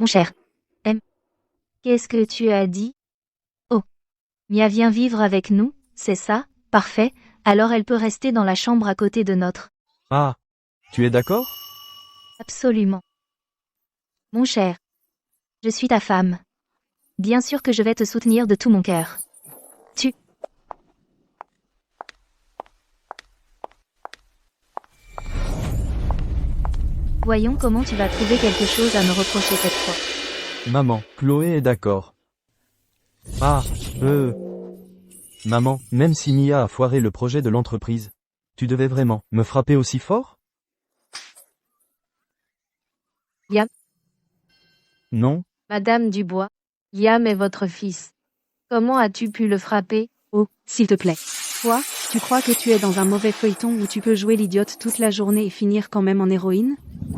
Mon cher. Qu'est-ce que tu as dit? Oh. Mia vient vivre avec nous, c'est ça? Parfait, alors elle peut rester dans la chambre à côté de notre. Ah, tu es d'accord? Absolument. Mon cher. Je suis ta femme. Bien sûr que je vais te soutenir de tout mon cœur. Voyons comment tu vas trouver quelque chose à me reprocher cette fois. Maman, Chloé est d'accord. Ah, Maman, même si Mia a foiré le projet de l'entreprise, tu devais vraiment me frapper aussi fort? Liam, Non, Madame Dubois, Liam est votre fils. Comment as-tu pu le frapper? Oh, s'il te plaît. Toi, tu crois que tu es dans un mauvais feuilleton où tu peux jouer l'idiote toute la journée et finir quand même en héroïne?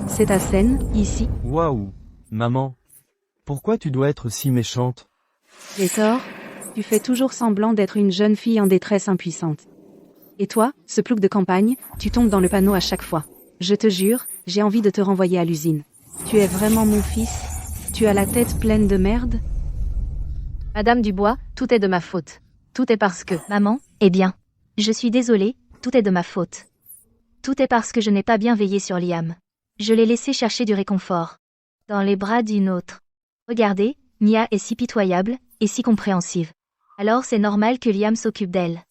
C'est ta scène, ici. waouh, maman. Pourquoi tu dois être si méchante? J'ai tort. Tu fais toujours semblant d'être une jeune fille en détresse impuissante. Et toi, ce plouc de campagne, tu tombes dans le panneau à chaque fois. Je te jure, j'ai envie de te renvoyer à l'usine. Tu es vraiment mon fils? Tu as la tête pleine de merde? Madame Dubois, tout est de ma faute. Tout est parce que... Maman, eh bien. Je suis désolée, tout est de ma faute. Tout est parce que je n'ai pas bien veillé sur Liam. Je l'ai laissé chercher du réconfort. Dans les bras d'une autre. Regardez, Mia est si pitoyable, et si compréhensive. Alors c'est normal que Liam s'occupe d'elle.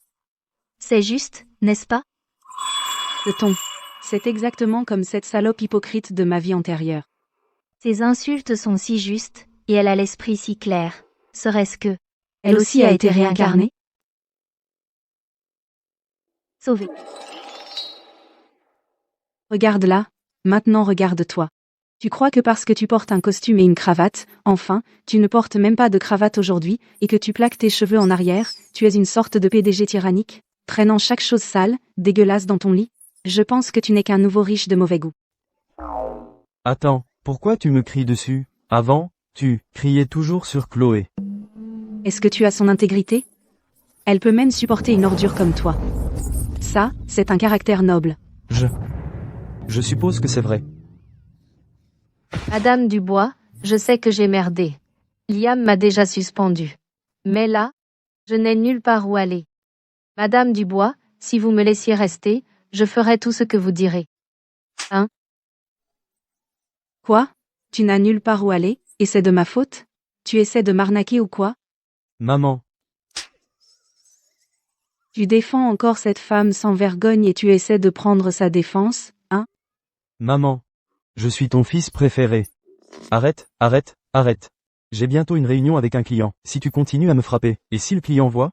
C'est juste, n'est-ce pas? Le ton. C'est exactement comme cette salope hypocrite de ma vie antérieure. Ses insultes sont si justes, et elle a l'esprit si clair. Serait-ce que... Elle aussi a été réincarnée? Sauvée. Regarde là, maintenant regarde-toi. Tu crois que parce que tu portes un costume et une cravate, enfin, tu ne portes même pas de cravate aujourd'hui, et que tu plaques tes cheveux en arrière, tu es une sorte de PDG tyrannique, traînant chaque chose sale, dégueulasse dans ton lit? Je pense que tu n'es qu'un nouveau riche de mauvais goût. Attends, pourquoi tu me cries dessus? Avant, tu criais toujours sur Chloé. Est-ce que tu as son intégrité? Elle peut même supporter une ordure comme toi. Ça, c'est un caractère noble. Je suppose que c'est vrai. Madame Dubois, je sais que j'ai merdé. Liam m'a déjà suspendu. Mais là, je n'ai nulle part où aller. Madame Dubois, si vous me laissiez rester, je ferai tout ce que vous direz. Quoi? Tu n'as nulle part où aller, et c'est de ma faute? Tu essaies de m'arnaquer ou quoi? Maman, Tu défends encore cette femme sans vergogne et tu essaies de prendre sa défense, hein? maman. Je suis ton fils préféré. Arrête, arrête, arrête. J'ai bientôt une réunion avec un client. Si tu continues à me frapper, et si le client voit?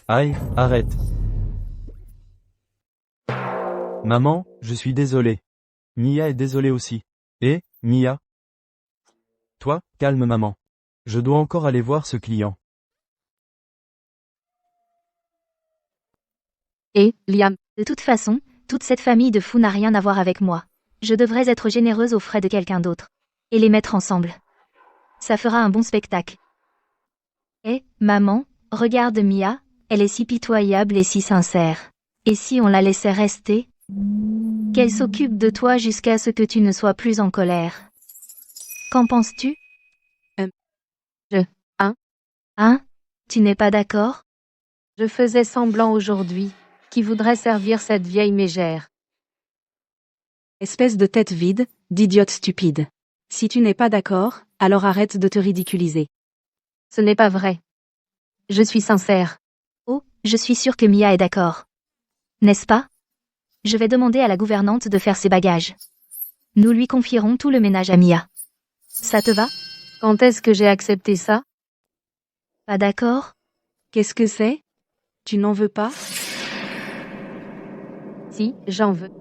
Aïe, arrête. Maman, je suis désolé. Mia est désolée aussi. Et, Mia? Toi, calme maman. Je dois encore aller voir ce client. Et, Liam, De toute façon, toute cette famille de fous n'a rien à voir avec moi. Je devrais être généreuse aux frais de quelqu'un d'autre. Et les mettre ensemble. Ça fera un bon spectacle. Eh, maman, regarde Mia, elle est si pitoyable et si sincère. Et si on la laissait rester? Qu'elle s'occupe de toi jusqu'à ce que tu ne sois plus en colère. Qu'en penses-tu? Hein? Tu n'es pas d'accord? je faisais semblant aujourd'hui. Qui voudrait servir cette vieille mégère? Espèce de tête vide, d'idiote stupide. Si tu n'es pas d'accord, alors arrête de te ridiculiser. Ce n'est pas vrai. Je suis sincère. Oh, je suis sûre que Mia est d'accord. N'est-ce pas? Je vais demander à la gouvernante de faire ses bagages. Nous lui confierons tout le ménage à Mia. Ça te va? Quand est-ce que j'ai accepté ça? Pas d'accord? Qu'est-ce que c'est? Tu n'en veux pas? Si, j'en veux.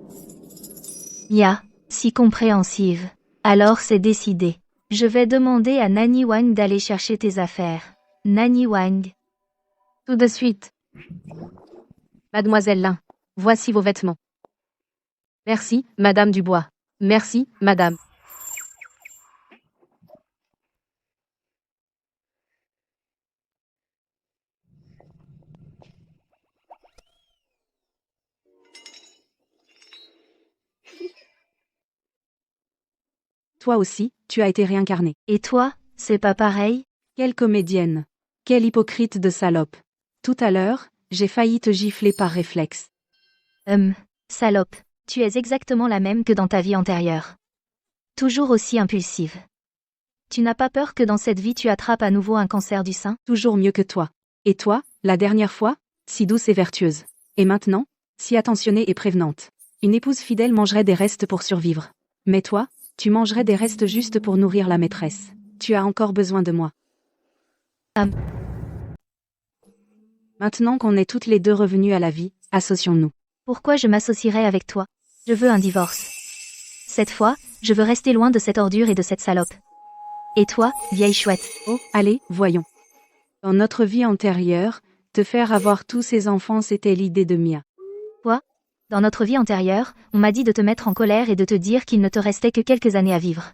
Mia, si compréhensive. Alors c'est décidé. Je vais demander à Nanny Wang d'aller chercher tes affaires. Nanny Wang. Tout de suite. Mademoiselle Lin, voici vos vêtements. Merci, Madame Dubois. Merci, Madame. toi aussi, tu as été réincarnée. Et toi, c'est pas pareil? Quelle comédienne. Quelle hypocrite de salope. Tout à l'heure, j'ai failli te gifler par réflexe. Salope, tu es exactement la même que dans ta vie antérieure. Toujours aussi impulsive. Tu n'as pas peur que dans cette vie tu attrapes à nouveau un cancer du sein? Toujours mieux que toi. Et toi, la dernière fois, si douce et vertueuse. Et maintenant, si attentionnée et prévenante. Une épouse fidèle mangerait des restes pour survivre. Mais toi, tu mangerais des restes juste pour nourrir la maîtresse. Tu as encore besoin de moi. Maintenant qu'on est toutes les deux revenues à la vie, associons-nous. Pourquoi je m'associerais avec toi? Je veux un divorce. Cette fois, je veux rester loin de cette ordure et de cette salope. Et toi, vieille chouette? Oh, allez, voyons. Dans notre vie antérieure, te faire avoir tous ces enfants c'était l'idée de Mia. Quoi? Dans notre vie antérieure, on m'a dit de te mettre en colère et de te dire qu'il ne te restait que quelques années à vivre.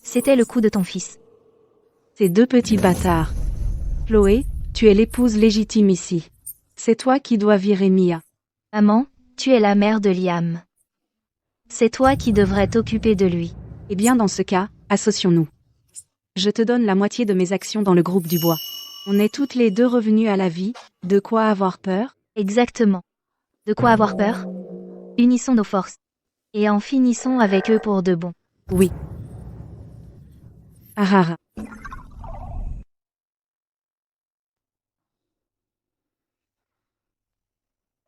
C'était le coup de ton fils. Ces deux petits bâtards. Chloé, tu es l'épouse légitime ici. C'est toi qui dois virer Mia. Maman, tu es la mère de Liam. C'est toi qui devrais t'occuper de lui. Eh bien dans ce cas, associons-nous. Je te donne la moitié de mes actions dans le groupe du bois. On est toutes les deux revenues à la vie, de quoi avoir peur? Exactement. De quoi avoir peur? Unissons nos forces. Et en finissons avec eux pour de bon. Oui. Arara.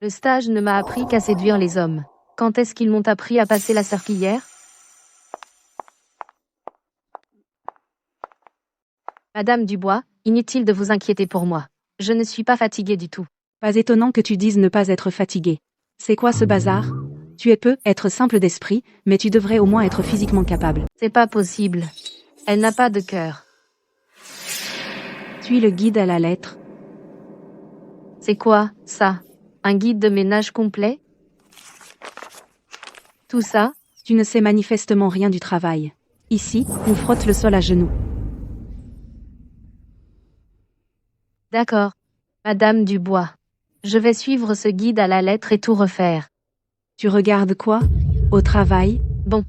Le stage ne m'a appris qu'à séduire les hommes. Quand est-ce qu'ils m'ont appris à passer la serpillière? Madame Dubois, inutile de vous inquiéter pour moi. Je ne suis pas fatiguée du tout. Pas étonnant que tu dises ne pas être fatigué. C'est quoi ce bazar? Tu peux être simple d'esprit, mais tu devrais au moins être physiquement capable. C'est pas possible. Elle n'a pas de cœur. Suis le guide à la lettre. C'est quoi, ça? Un guide de ménage complet? Tout ça? Tu ne sais manifestement rien du travail. Ici, on frotte le sol à genoux. D'accord. Madame Dubois. Je vais suivre ce guide à la lettre et tout refaire. Tu regardes quoi? Au travail? Bon.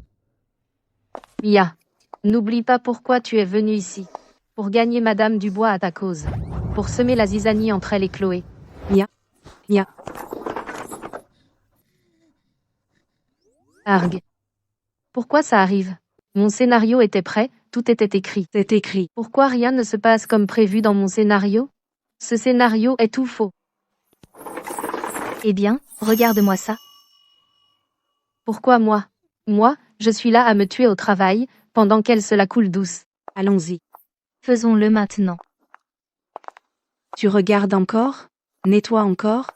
Mia. N'oublie pas pourquoi tu es venue ici. Pour gagner Madame Dubois à ta cause. Pour semer la zizanie entre elle et Chloé. Mia. Arg. Pourquoi ça arrive? Mon scénario était prêt, tout était écrit. C'est écrit. Pourquoi rien ne se passe comme prévu dans mon scénario? Ce scénario est tout faux. Eh bien, regarde-moi ça. Pourquoi moi? Moi, je suis là à me tuer au travail, pendant qu'elle se la coule douce. Allons-y. Faisons-le maintenant. Tu regardes encore? Nettoie encore?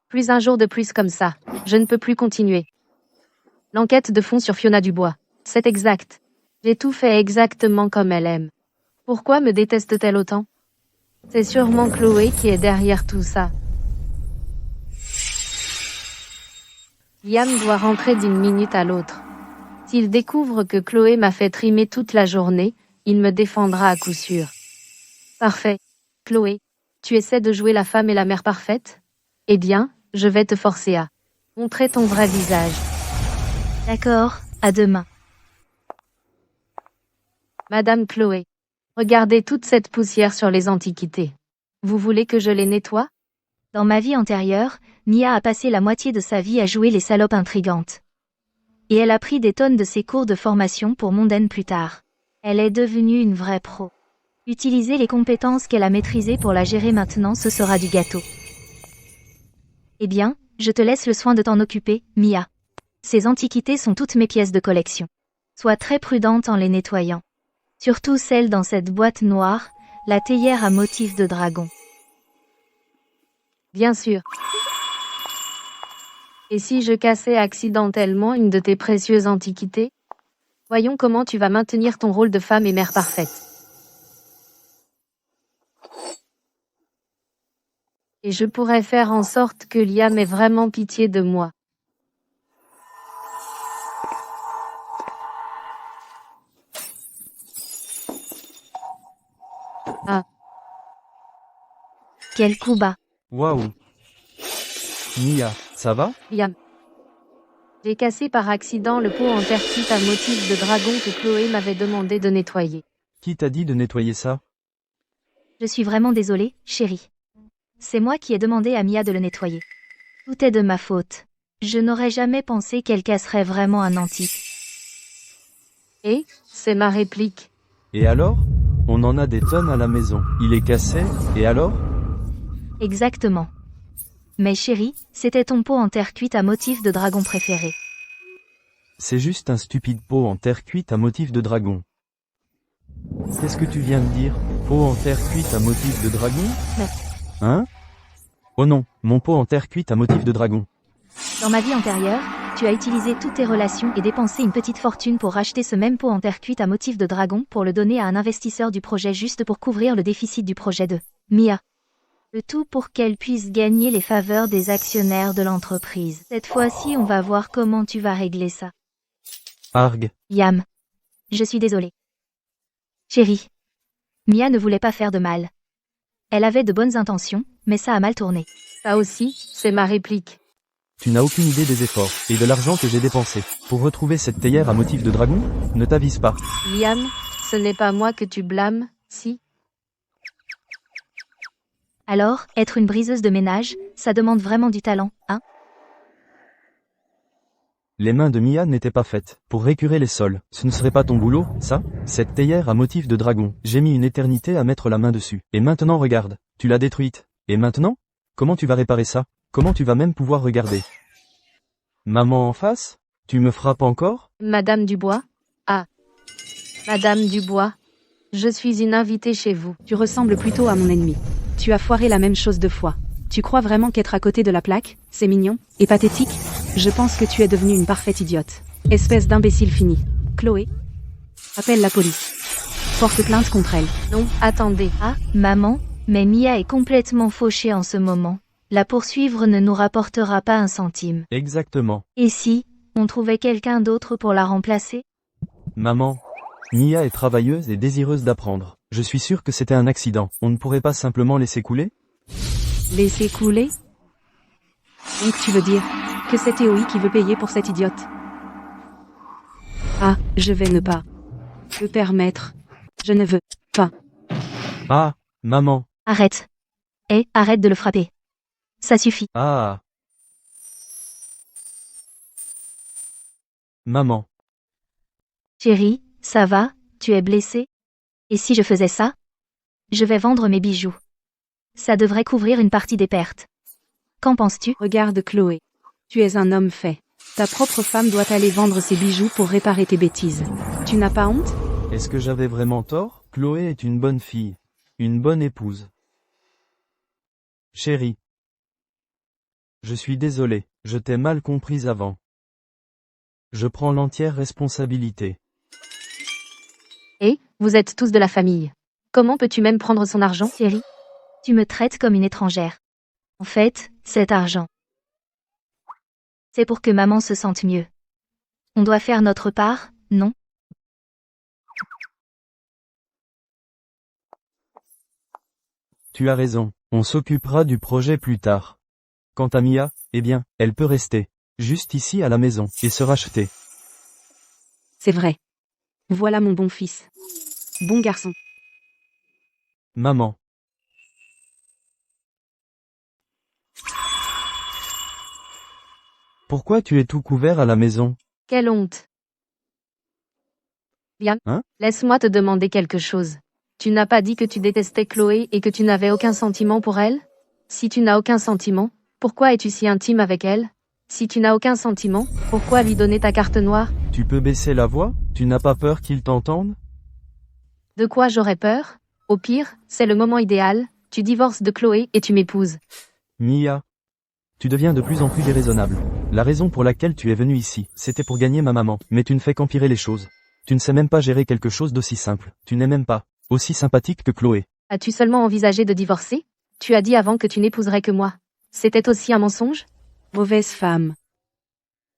Plus un jour de plus comme ça. Je ne peux plus continuer. L'enquête de fond sur Fiona Dubois. C'est exact. J'ai tout fait exactement comme elle aime. Pourquoi me déteste-t-elle autant? C'est sûrement Chloé qui est derrière tout ça. Liam doit rentrer d'une minute à l'autre. S'il découvre que Chloé m'a fait trimer toute la journée, il me défendra à coup sûr. Parfait. Chloé, tu essaies de jouer la femme et la mère parfaite? Eh bien, je vais te forcer à montrer ton vrai visage. D'accord, à demain. Madame Chloé, regardez toute cette poussière sur les antiquités. Vous voulez que je les nettoie? Dans ma vie antérieure, Nia a passé la moitié de sa vie à jouer les salopes intrigantes. Et elle a pris des tonnes de ses cours de formation pour mondaine plus tard. Elle est devenue une vraie pro. Utiliser les compétences qu'elle a maîtrisées pour la gérer maintenant, ce sera du gâteau. Eh bien, je te laisse le soin de t'en occuper, Mia. Ces antiquités sont toutes mes pièces de collection. Sois très prudente en les nettoyant. Surtout celle dans cette boîte noire, la théière à motif de dragon. Bien sûr. Et si je cassais accidentellement une de tes précieuses antiquités? Voyons comment tu vas maintenir ton rôle de femme et mère parfaite. Et je pourrais faire en sorte que Liam ait vraiment pitié de moi. Ah. Quel coup bas. Waouh. Mia, ça va? Liam. J'ai cassé par accident le pot en terre cuite à motif de dragon que Chloé m'avait demandé de nettoyer. Qui t'a dit de nettoyer ça? Je suis vraiment désolée, chérie. C'est moi qui ai demandé à Mia de le nettoyer. Tout est de ma faute. Je n'aurais jamais pensé qu'elle casserait vraiment un antique. Et, c'est ma réplique. Et alors? On en a des tonnes à la maison. Il est cassé, et alors? Exactement. Mais chérie, c'était ton pot en terre cuite à motif de dragon préféré. C'est juste un stupide pot en terre cuite à motif de dragon. Qu'est-ce que tu viens de dire? Pot en terre cuite à motif de dragon? Mais- Hein? Oh non, mon pot en terre cuite à motif de dragon. Dans ma vie antérieure, tu as utilisé toutes tes relations et dépensé une petite fortune pour racheter ce même pot en terre cuite à motif de dragon pour le donner à un investisseur du projet juste pour couvrir le déficit du projet de Mia. Le tout pour qu'elle puisse gagner les faveurs des actionnaires de l'entreprise. Cette fois-ci, on va voir comment tu vas régler ça. Arg. Yam. Je suis désolée. Chérie. Mia ne voulait pas faire de mal. Elle avait de bonnes intentions, mais ça a mal tourné. Ça aussi, c'est ma réplique. Tu n'as aucune idée des efforts, et de l'argent que j'ai dépensé. Pour retrouver cette théière à motif de dragon? Ne t'avise pas. Liam, ce n'est pas moi que tu blâmes, si? Alors, être une briseuse de ménage, ça demande vraiment du talent, hein? Les mains de Mia n'étaient pas faites pour récurer les sols. Ce ne serait pas ton boulot, ça? Cette théière à motif de dragon. J'ai mis une éternité à mettre la main dessus. Et maintenant regarde, tu l'as détruite. Et maintenant? Comment tu vas réparer ça? Comment tu vas même pouvoir regarder? Maman en face? Tu me frappes encore? Madame Dubois? Ah. Madame Dubois. Je suis une invitée chez vous. Tu ressembles plutôt à mon ennemi. Tu as foiré la même chose 2 fois. Tu crois vraiment qu'être à côté de la plaque, c'est mignon et pathétique? Je pense que tu es devenue une parfaite idiote. Espèce d'imbécile fini. Chloé, appelle la police. Porte plainte contre elle. Non, attendez. Ah, maman, mais Mia est complètement fauchée en ce moment. La poursuivre ne nous rapportera pas un centime. Exactement. Et si, on trouvait quelqu'un d'autre pour la remplacer? Maman. Mia est travailleuse et désireuse d'apprendre. Je suis sûr que c'était un accident. On ne pourrait pas simplement laisser couler? Laisser couler? Donc tu veux dire que c'est Théoï qui veut payer pour cette idiote? Ah, je vais ne pas le permettre. Je ne veux pas. Ah, maman. Arrête. Arrête de le frapper. Ça suffit. Ah. Maman. Chérie, ça va, tu es blessée? Et si je faisais ça? Je vais vendre mes bijoux. Ça devrait couvrir une partie des pertes. Qu'en penses-tu? Regarde Chloé. Tu es un homme fait. Ta propre femme doit aller vendre ses bijoux pour réparer tes bêtises. Tu n'as pas honte? Est-ce que j'avais vraiment tort? Chloé est une bonne fille. Une bonne épouse. Chérie. Je suis désolé, je t'ai mal comprise avant. Je prends l'entière responsabilité. Et, vous êtes tous de la famille. Comment peux-tu même prendre son argent? Chérie, tu me traites comme une étrangère. En fait, cet argent, c'est pour que maman se sente mieux. On doit faire notre part, non? Tu as raison, on s'occupera du projet plus tard. Quant à Mia, eh bien, elle peut rester, juste ici à la maison, et se racheter. C'est vrai. Voilà mon bon fils. Bon garçon. Maman. Pourquoi tu es tout couvert à la maison? Quelle honte. Liam, Hein? laisse-moi te demander quelque chose. Tu n'as pas dit que tu détestais Chloé et que tu n'avais aucun sentiment pour elle? Si tu n'as aucun sentiment, pourquoi es-tu si intime avec elle? Si tu n'as aucun sentiment, pourquoi lui donner ta carte noire? Tu peux baisser la voix? Tu n'as pas peur qu'ils t'entendent? De quoi j'aurais peur? Au pire, c'est le moment idéal, tu divorces de Chloé et tu m'épouses. Mia. Tu deviens de plus en plus déraisonnable. La raison pour laquelle tu es venu ici, c'était pour gagner ma maman, mais tu ne fais qu'empirer les choses. Tu ne sais même pas gérer quelque chose d'aussi simple. Tu n'es même pas aussi sympathique que Chloé. As-tu seulement envisagé de divorcer? Tu as dit avant que tu n'épouserais que moi. C'était aussi un mensonge? Mauvaise femme.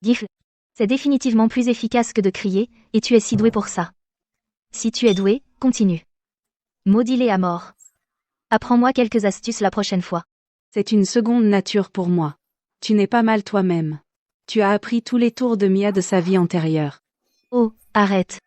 Gifle. C'est définitivement plus efficace que de crier, et tu es si doué pour ça. Si tu es doué, continue. Maudis-les à mort. Apprends-moi quelques astuces la prochaine fois. C'est une seconde nature pour moi. Tu n'es pas mal toi-même. Tu as appris tous les tours de Mia de sa vie antérieure. Oh, arrête.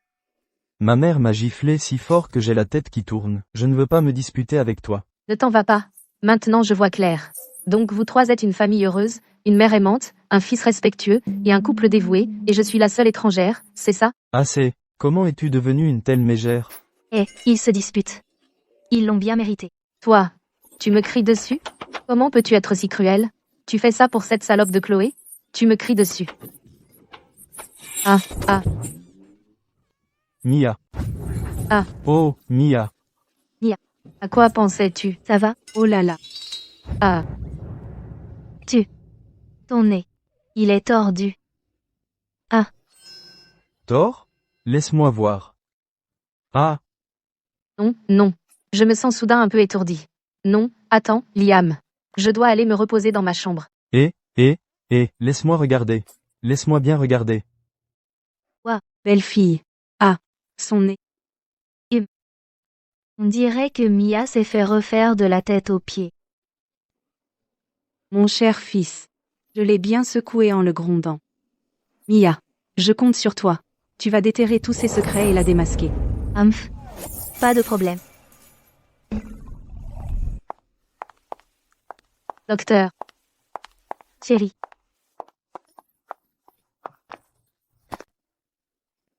Ma mère m'a giflé si fort que j'ai la tête qui tourne. Je ne veux pas me disputer avec toi. Ne t'en va pas. Maintenant je vois clair. Donc vous trois êtes une famille heureuse, une mère aimante, un fils respectueux, et un couple dévoué, et je suis la seule étrangère, c'est ça? Assez. Comment es-tu devenue une telle mégère? Eh, ils se disputent. Ils l'ont bien mérité. Toi, tu me cries dessus? Comment peux-tu être si cruel? Tu fais ça pour cette salope de Chloé? Tu me cries dessus. Ah, Mia. Ah. Oh, Mia. à quoi pensais-tu? Ça va? Oh là là. Ah, Ton nez. Il est tordu. Thor? Laisse-moi voir. Ah, non, non. Je me sens soudain un peu étourdi. Non, attends, Liam. Je dois aller me reposer dans ma chambre. laisse-moi regarder. Laisse-moi bien regarder. Belle fille. Ah, son nez. On dirait que Mia s'est fait refaire de la tête aux pieds. Mon cher fils. Je l'ai bien secoué en le grondant. Mia, je compte sur toi. Tu vas déterrer tous ses secrets et la démasquer. Humph. Pas de problème. Docteur, Chérie.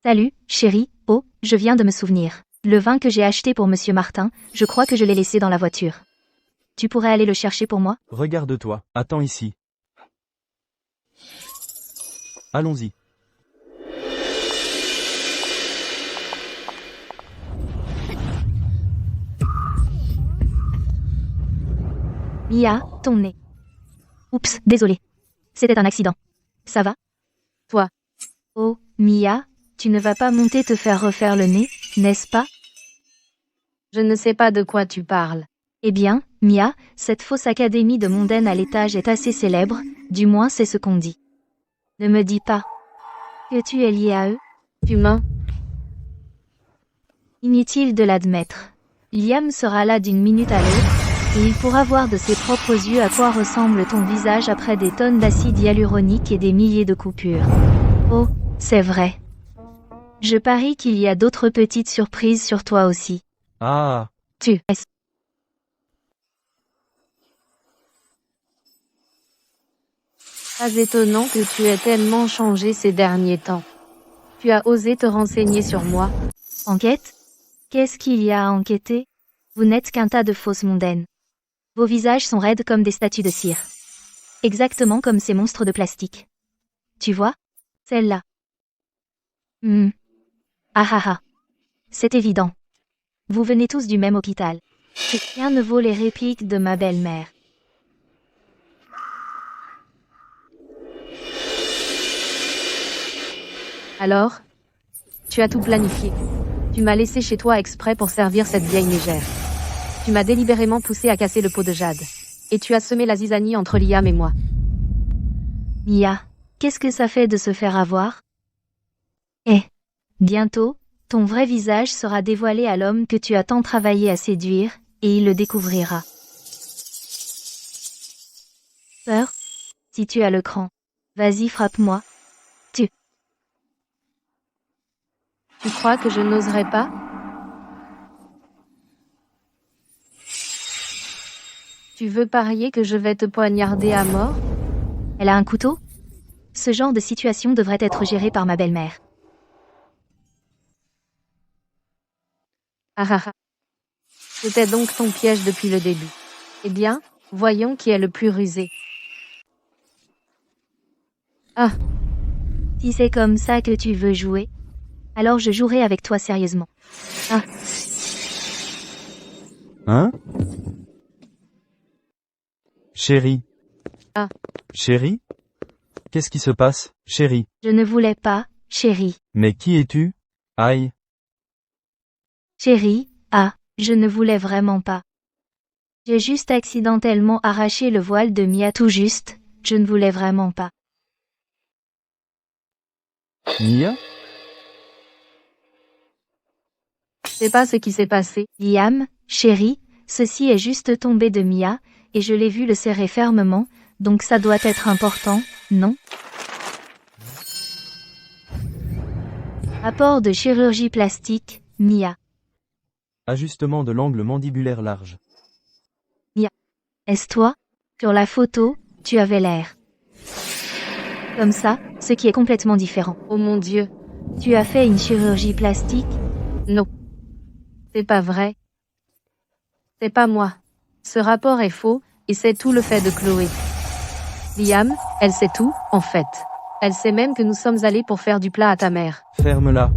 Salut, chérie. Oh, je viens de me souvenir. Le vin que j'ai acheté pour Monsieur Martin, je crois que je l'ai laissé dans la voiture. Tu pourrais aller le chercher pour moi? Regarde-toi. Attends ici. Allons-y. Mia, ton nez. Oups, désolé. C'était un accident. Ça va? Toi. Oh, Mia, tu ne vas pas monter te faire refaire le nez, n'est-ce pas? je ne sais pas de quoi tu parles. Eh bien, Mia, cette fausse académie de mondaine à l'étage est assez célèbre, du moins c'est ce qu'on dit. Ne me dis pas que tu es lié à eux. Tu mens? Inutile de l'admettre. Liam sera là d'une minute à l'autre, et il pourra voir de ses propres yeux à quoi ressemble ton visage après des tonnes d'acide hyaluronique et des milliers de coupures. Oh, c'est vrai. Je parie qu'il y a d'autres petites surprises sur toi aussi. Ah, Pas étonnant que tu aies tellement changé ces derniers temps. Tu as osé te renseigner sur moi. Enquête? Qu'est-ce qu'il y a à enquêter? Vous n'êtes qu'un tas de fausses mondaines. Vos visages sont raides comme des statues de cire. Exactement comme ces monstres de plastique. Tu vois? Celle-là. Ah ah ah. C'est évident. Vous venez tous du même hôpital. Rien ne vaut les répliques de ma belle-mère. Alors? Tu as tout planifié. Tu m'as laissé chez toi exprès pour servir cette vieille mégère. Tu m'as délibérément poussé à casser le pot de jade. Et tu as semé la zizanie entre Liam et moi. Mia, qu'est-ce que ça fait de se faire avoir? Bientôt, ton vrai visage sera dévoilé à l'homme que tu as tant travaillé à séduire, et il le découvrira. Peur? Si tu as le cran. Vas-y, frappe-moi. Tu crois que je n'oserais pas? Tu veux parier que je vais te poignarder à mort? Elle a un couteau? Ce genre de situation devrait être géré par ma belle-mère. Ah ah ah. C'était donc ton piège depuis le début. Eh bien, voyons qui est le plus rusé. Si c'est comme ça que tu veux jouer, alors je jouerai avec toi sérieusement. hein? Chérie. Ah. Chérie? Qu'est-ce qui se passe, chérie? Je ne voulais pas, chérie. Mais qui es-tu? Aïe. Chérie, je ne voulais vraiment pas. J'ai juste accidentellement arraché le voile de Mia tout juste, je ne voulais vraiment pas. Mia? C'est pas ce qui s'est passé. Liam, chérie, ceci est juste tombé de Mia, et je l'ai vu le serrer fermement, donc ça doit être important, non? Rapport de chirurgie plastique, Mia. Ajustement de l'angle mandibulaire large. Est-ce toi? Sur la photo, tu avais l'air. Comme ça, ce qui est complètement différent. Oh mon Dieu. Tu as fait une chirurgie plastique? Non. C'est pas vrai. C'est pas moi. Ce rapport est faux, et c'est tout le fait de Chloé. Liam, elle sait tout, en fait. Elle sait même que nous sommes allés pour faire du plat à ta mère. Ferme-la.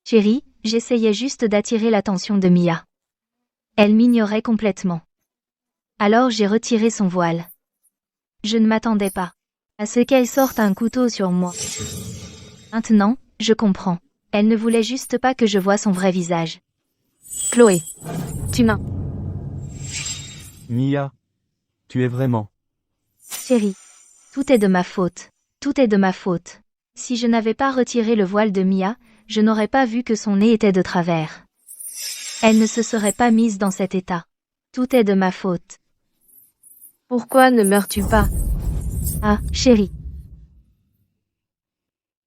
Chérie, j'essayais juste d'attirer l'attention de Mia. Elle m'ignorait complètement. Alors j'ai retiré son voile. Je ne m'attendais pas à ce qu'elle sorte un couteau sur moi. Maintenant, je comprends. Elle ne voulait juste pas que je voie son vrai visage. Chloé. Tu m'as... Mia. Tu es vraiment. Chérie, tout est de ma faute. Tout est de ma faute. Si je n'avais pas retiré le voile de Mia, je n'aurais pas vu que son nez était de travers. Elle ne se serait pas mise dans cet état. Tout est de ma faute. Pourquoi ne meurs-tu pas? Ah, chérie.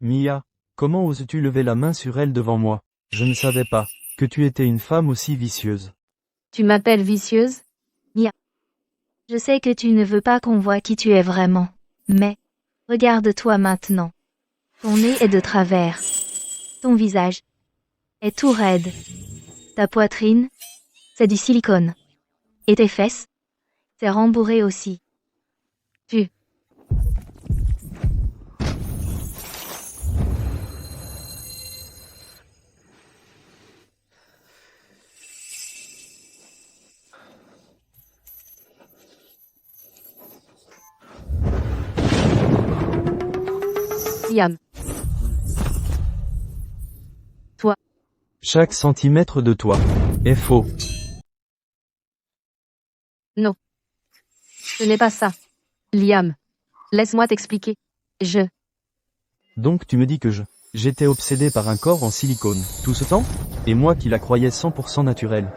Mia. Comment oses-tu lever la main sur elle devant moi? Je ne savais pas que tu étais une femme aussi vicieuse. Tu m'appelles vicieuse? Je sais que tu ne veux pas qu'on voie qui tu es vraiment. Mais, regarde-toi maintenant. Ton nez est de travers. Ton visage est tout raide. Ta poitrine, c'est du silicone. Et tes fesses, c'est rembourré aussi. Liam. Chaque centimètre de toi est faux. Non. Ce n'est pas ça. Liam. Laisse-moi t'expliquer. Donc tu me dis que j'étais obsédé par un corps en silicone, tout ce temps? Et moi qui la croyais 100% naturelle.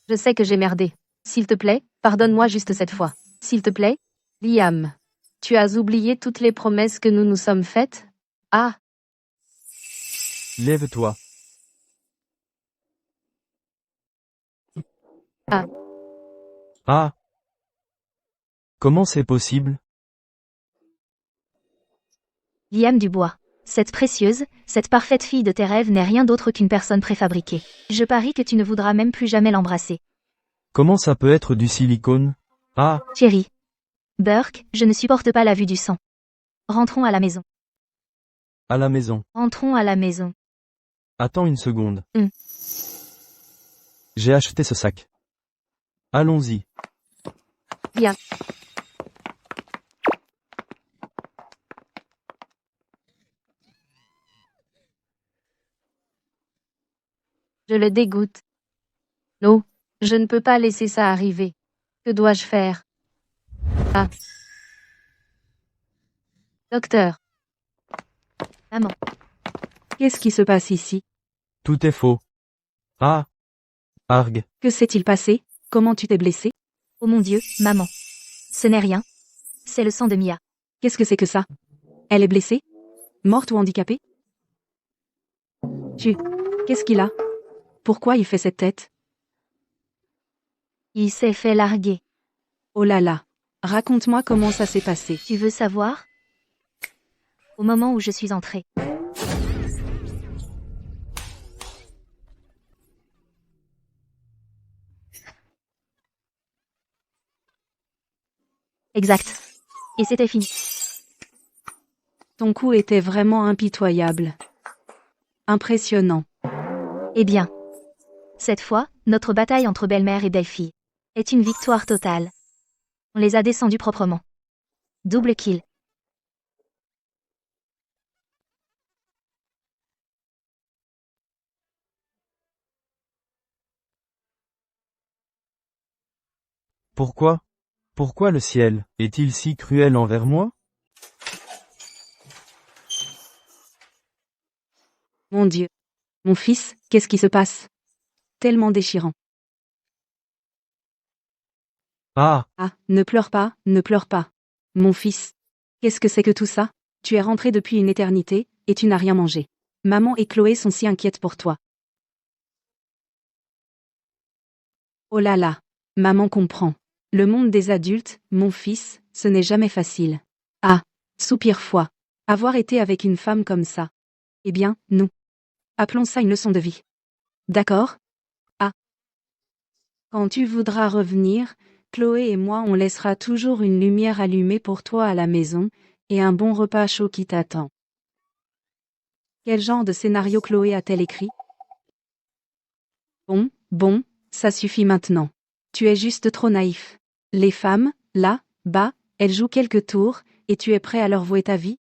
Je sais que j'ai merdé. S'il te plaît, pardonne-moi juste cette fois. S'il te plaît? Liam. Tu as oublié toutes les promesses que nous nous sommes faites? Ah, Lève-toi. Ah. Ah. Comment c'est possible? Liam Dubois. Cette précieuse, cette parfaite fille de tes rêves n'est rien d'autre qu'une personne préfabriquée. Je parie que tu ne voudras même plus jamais l'embrasser. Comment ça peut être du silicone? Ah. Chérie. Burke, je ne supporte pas la vue du sang. Rentrons à la maison. À la maison. Rentrons à la maison. Attends une seconde. Hmm. J'ai acheté ce sac. Allons-y. Bien. Je le dégoûte. Non, je ne peux pas laisser ça arriver. Que dois-je faire? Ah. Docteur. Maman. Qu'est-ce qui se passe ici? Tout est faux. Ah. Arg. Que s'est-il passé? Comment tu t'es blessé? Oh mon Dieu, maman. Ce n'est rien. C'est le sang de Mia. Qu'est-ce que c'est que ça? Elle est blessée? Morte ou handicapée? Qu'est-ce qu'il a? Pourquoi il fait cette tête? Il s'est fait larguer. Oh là là. Raconte-moi comment ça s'est passé. Tu veux savoir? Au moment où je suis entrée. Exact. Et c'était fini. Ton coup était vraiment impitoyable. Impressionnant. Eh bien. Cette fois, notre bataille entre belle-mère et belle-fille est une victoire totale. On les a descendus proprement. Double kill. Pourquoi? Pourquoi le ciel est-il si cruel envers moi? Mon Dieu. Mon fils, qu'est-ce qui se passe? Tellement déchirant. Ah. Ah, ne pleure pas, ne pleure pas. Mon fils. Qu'est-ce que c'est que tout ça? Tu es rentré depuis une éternité, et tu n'as rien mangé. Maman et Chloé sont si inquiètes pour toi. Oh là là. Maman comprend. Le monde des adultes, mon fils, ce n'est jamais facile. Ah, soupir foi. Avoir été avec une femme comme ça. Eh bien, nous. Appelons ça une leçon de vie. D'accord? Ah. Quand tu voudras revenir, Chloé et moi on laissera toujours une lumière allumée pour toi à la maison, et un bon repas chaud qui t'attend. Quel genre de scénario Chloé a-t-elle écrit? Bon, ça suffit maintenant. Tu es juste trop naïf. Les femmes, là, bas, elles jouent quelques tours, et tu es prêt à leur vouer ta vie?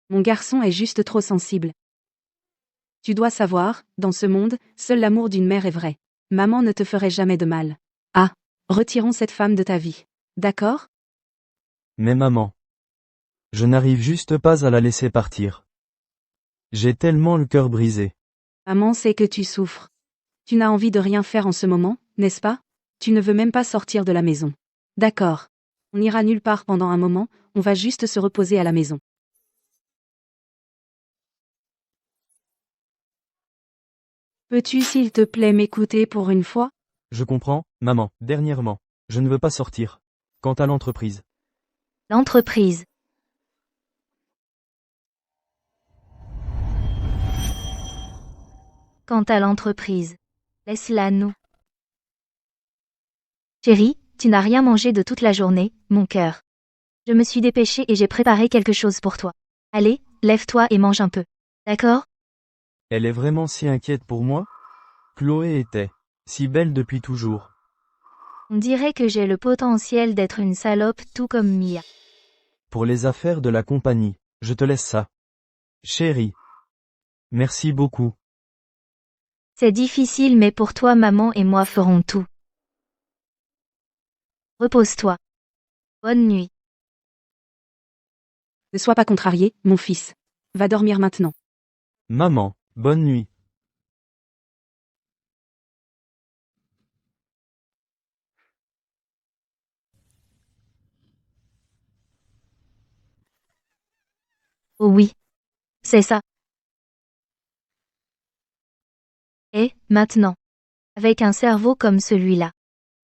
Mon garçon est juste trop sensible. Tu dois savoir, dans ce monde, seul l'amour d'une mère est vrai. Maman ne te ferait jamais de mal. Ah, retirons cette femme de ta vie. D'accord? Mais maman. Je n'arrive juste pas à la laisser partir. J'ai tellement le cœur brisé. Maman sait que tu souffres. Tu n'as envie de rien faire en ce moment, n'est-ce pas? Tu ne veux même pas sortir de la maison. D'accord. On n'ira nulle part pendant un moment, on va juste se reposer à la maison. Peux-tu s'il te plaît m'écouter pour une fois? Je comprends, maman, dernièrement. Je ne veux pas sortir. Quant à l'entreprise. L'entreprise. Quant à l'entreprise. Laisse-la nous. Chérie, tu n'as rien mangé de toute la journée, mon cœur. Je me suis dépêchée et j'ai préparé quelque chose pour toi. Allez, lève-toi et mange un peu. D'accord? Elle est vraiment si inquiète pour moi? Chloé était si belle depuis toujours. On dirait que j'ai le potentiel d'être une salope tout comme Mia. Pour les affaires de la compagnie, je te laisse ça. Chérie. Merci beaucoup. C'est difficile mais pour toi maman et moi ferons tout. Repose-toi. Bonne nuit. Ne sois pas contrarié, mon fils. Va dormir maintenant. Maman, bonne nuit. Oh oui. C'est ça. Et, maintenant. Avec un cerveau comme celui-là.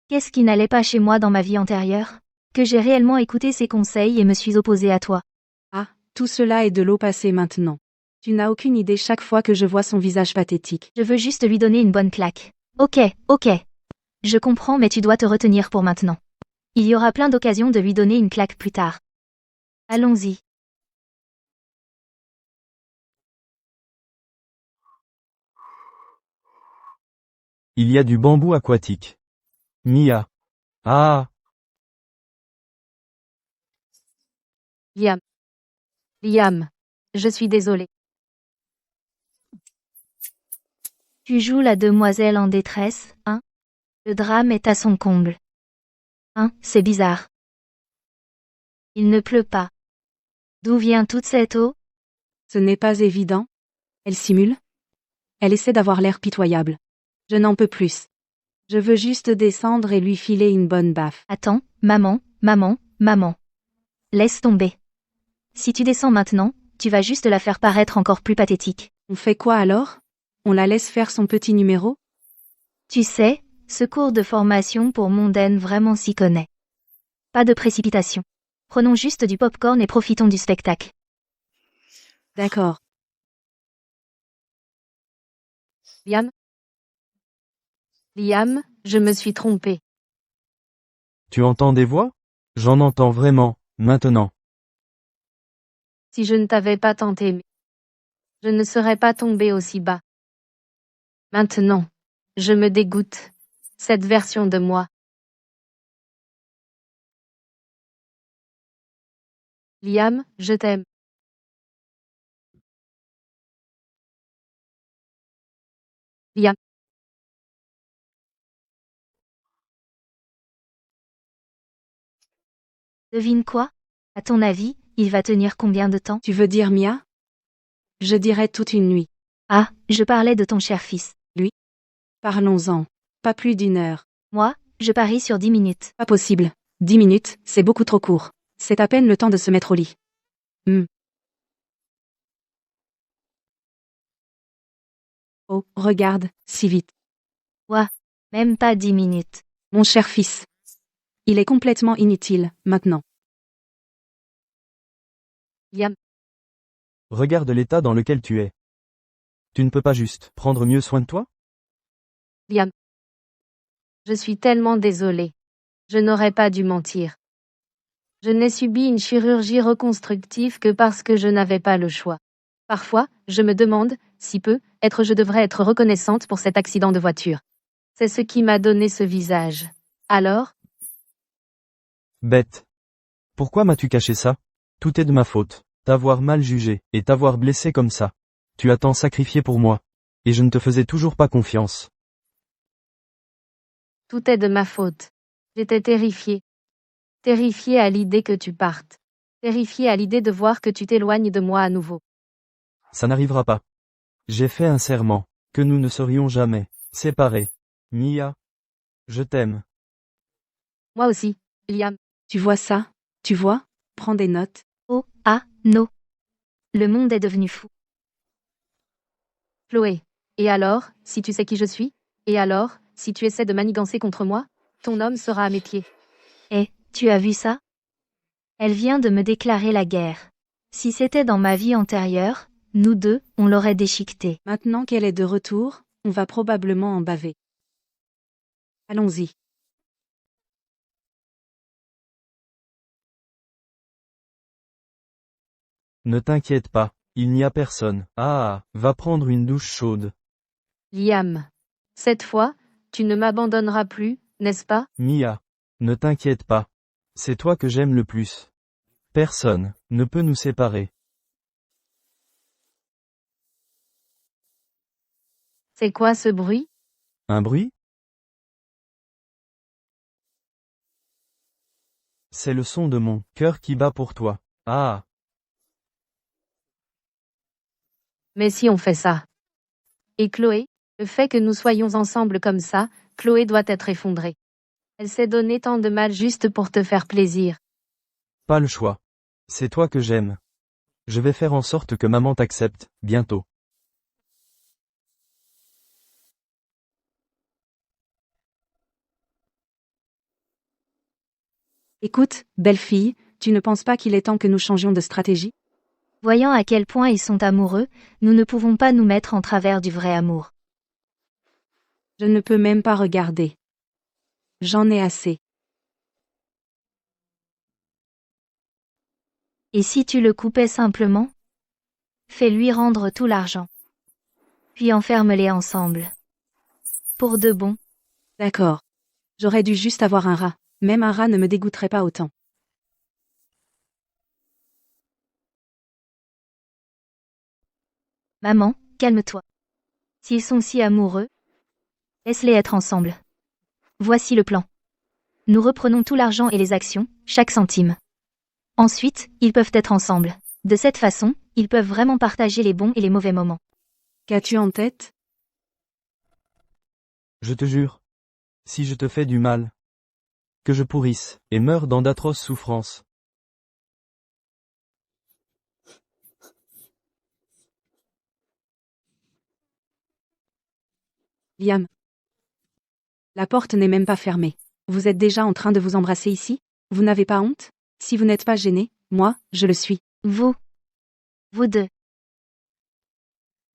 Qu'est-ce qui n'allait pas chez moi dans ma vie antérieure? Que j'ai réellement écouté ses conseils et me suis opposée à toi. Ah, tout cela est de l'eau passée maintenant. Tu n'as aucune idée chaque fois que je vois son visage pathétique. Je veux juste lui donner une bonne claque. Ok. Je comprends mais tu dois te retenir pour maintenant. Il y aura plein d'occasions de lui donner une claque plus tard. Allons-y. Il y a du bambou aquatique. Mia. Ah. Liam. Je suis désolée. Tu joues la demoiselle en détresse, hein? Le drame est à son comble. Hein, c'est bizarre. Il ne pleut pas. D'où vient toute cette eau? Ce n'est pas évident. Elle simule. Elle essaie d'avoir l'air pitoyable. Je n'en peux plus. Je veux juste descendre et lui filer une bonne baffe. Attends, maman. Laisse tomber. Si tu descends maintenant, tu vas juste la faire paraître encore plus pathétique. On fait quoi alors? On la laisse faire son petit numéro? Tu sais, ce cours de formation pour mondaine vraiment s'y connaît. Pas de précipitation. Prenons juste du popcorn et profitons du spectacle. D'accord. Liam, je me suis trompée. Tu entends des voix? J'en entends vraiment, maintenant. Si je ne t'avais pas tant aimé, je ne serais pas tombée aussi bas. Maintenant, je me dégoûte. Cette version de moi. Liam, je t'aime. Liam. Devine quoi? À ton avis, il va tenir combien de temps? Tu veux dire Mia? Je dirais toute une nuit. Ah, je parlais de ton cher fils. Parlons-en. Pas plus d'une heure. Moi, je parie sur 10 minutes. Pas possible. 10 minutes, c'est beaucoup trop court. C'est à peine le temps de se mettre au lit. Oh, regarde, si vite. Même pas 10 minutes. Mon cher fils. Il est complètement inutile, maintenant. Liam, Regarde l'état dans lequel tu es. Tu ne peux pas juste prendre mieux soin de toi? Liam. Je suis tellement désolée. Je n'aurais pas dû mentir. Je n'ai subi une chirurgie reconstructive que parce que je n'avais pas le choix. Parfois, je me demande, si je devrais être reconnaissante pour cet accident de voiture. C'est ce qui m'a donné ce visage. Alors, Bête. Pourquoi m'as-tu caché ça? Tout est de ma faute. T'avoir mal jugé, et t'avoir blessé comme ça. Tu as tant sacrifié pour moi. Et je ne te faisais toujours pas confiance. tout est de ma faute. J'étais terrifiée. Terrifiée à l'idée que tu partes. Terrifiée à l'idée de voir que tu t'éloignes de moi à nouveau. Ça n'arrivera pas. J'ai fait un serment, que nous ne serions jamais séparés. Mia. Je t'aime. Moi aussi, Liam. Tu vois ça? Tu vois? Prends des notes. Oh, ah, non. Le monde est devenu fou. Chloé. Et alors, si tu sais qui je suis? Et alors, si tu essaies de manigancer contre moi? Ton homme sera à mes pieds. Tu as vu ça? Elle vient de me déclarer la guerre. Si c'était dans ma vie antérieure, nous deux, on l'aurait déchiquetée. Maintenant qu'elle est de retour, on va probablement en baver. Allons-y. Ne t'inquiète pas, il n'y a personne. Ah, va prendre une douche chaude. Liam. Cette fois, tu ne m'abandonneras plus, n'est-ce pas? Mia. Ne t'inquiète pas. C'est toi que j'aime le plus. Personne ne peut nous séparer. C'est quoi ce bruit? Un bruit? C'est le son de mon cœur qui bat pour toi. Ah, Mais si on fait ça. Et Chloé, le fait que nous soyons ensemble comme ça, Chloé doit être effondrée. Elle s'est donné tant de mal juste pour te faire plaisir. pas le choix. C'est toi que j'aime. Je vais faire en sorte que maman t'accepte, bientôt. Écoute, belle fille, tu ne penses pas qu'il est temps que nous changions de stratégie? Voyant à quel point ils sont amoureux, nous ne pouvons pas nous mettre en travers du vrai amour. Je ne peux même pas regarder. J'en ai assez. Et si tu le coupais simplement? Fais-lui rendre tout l'argent. Puis enferme-les ensemble. Pour de bon. D'accord. J'aurais dû juste avoir un rat. Même un rat ne me dégoûterait pas autant. Maman, calme-toi. S'ils sont si amoureux, laisse-les être ensemble. Voici le plan. Nous reprenons tout l'argent et les actions, chaque centime. Ensuite, ils peuvent être ensemble. De cette façon, ils peuvent vraiment partager les bons et les mauvais moments. Qu'as-tu en tête? Je te jure. Si je te fais du mal. Que je pourrisse, et meure dans d'atroces souffrances. Liam. La porte n'est même pas fermée. Vous êtes déjà en train de vous embrasser ici? Vous n'avez pas honte? Si vous n'êtes pas gêné, moi, je le suis. Vous deux.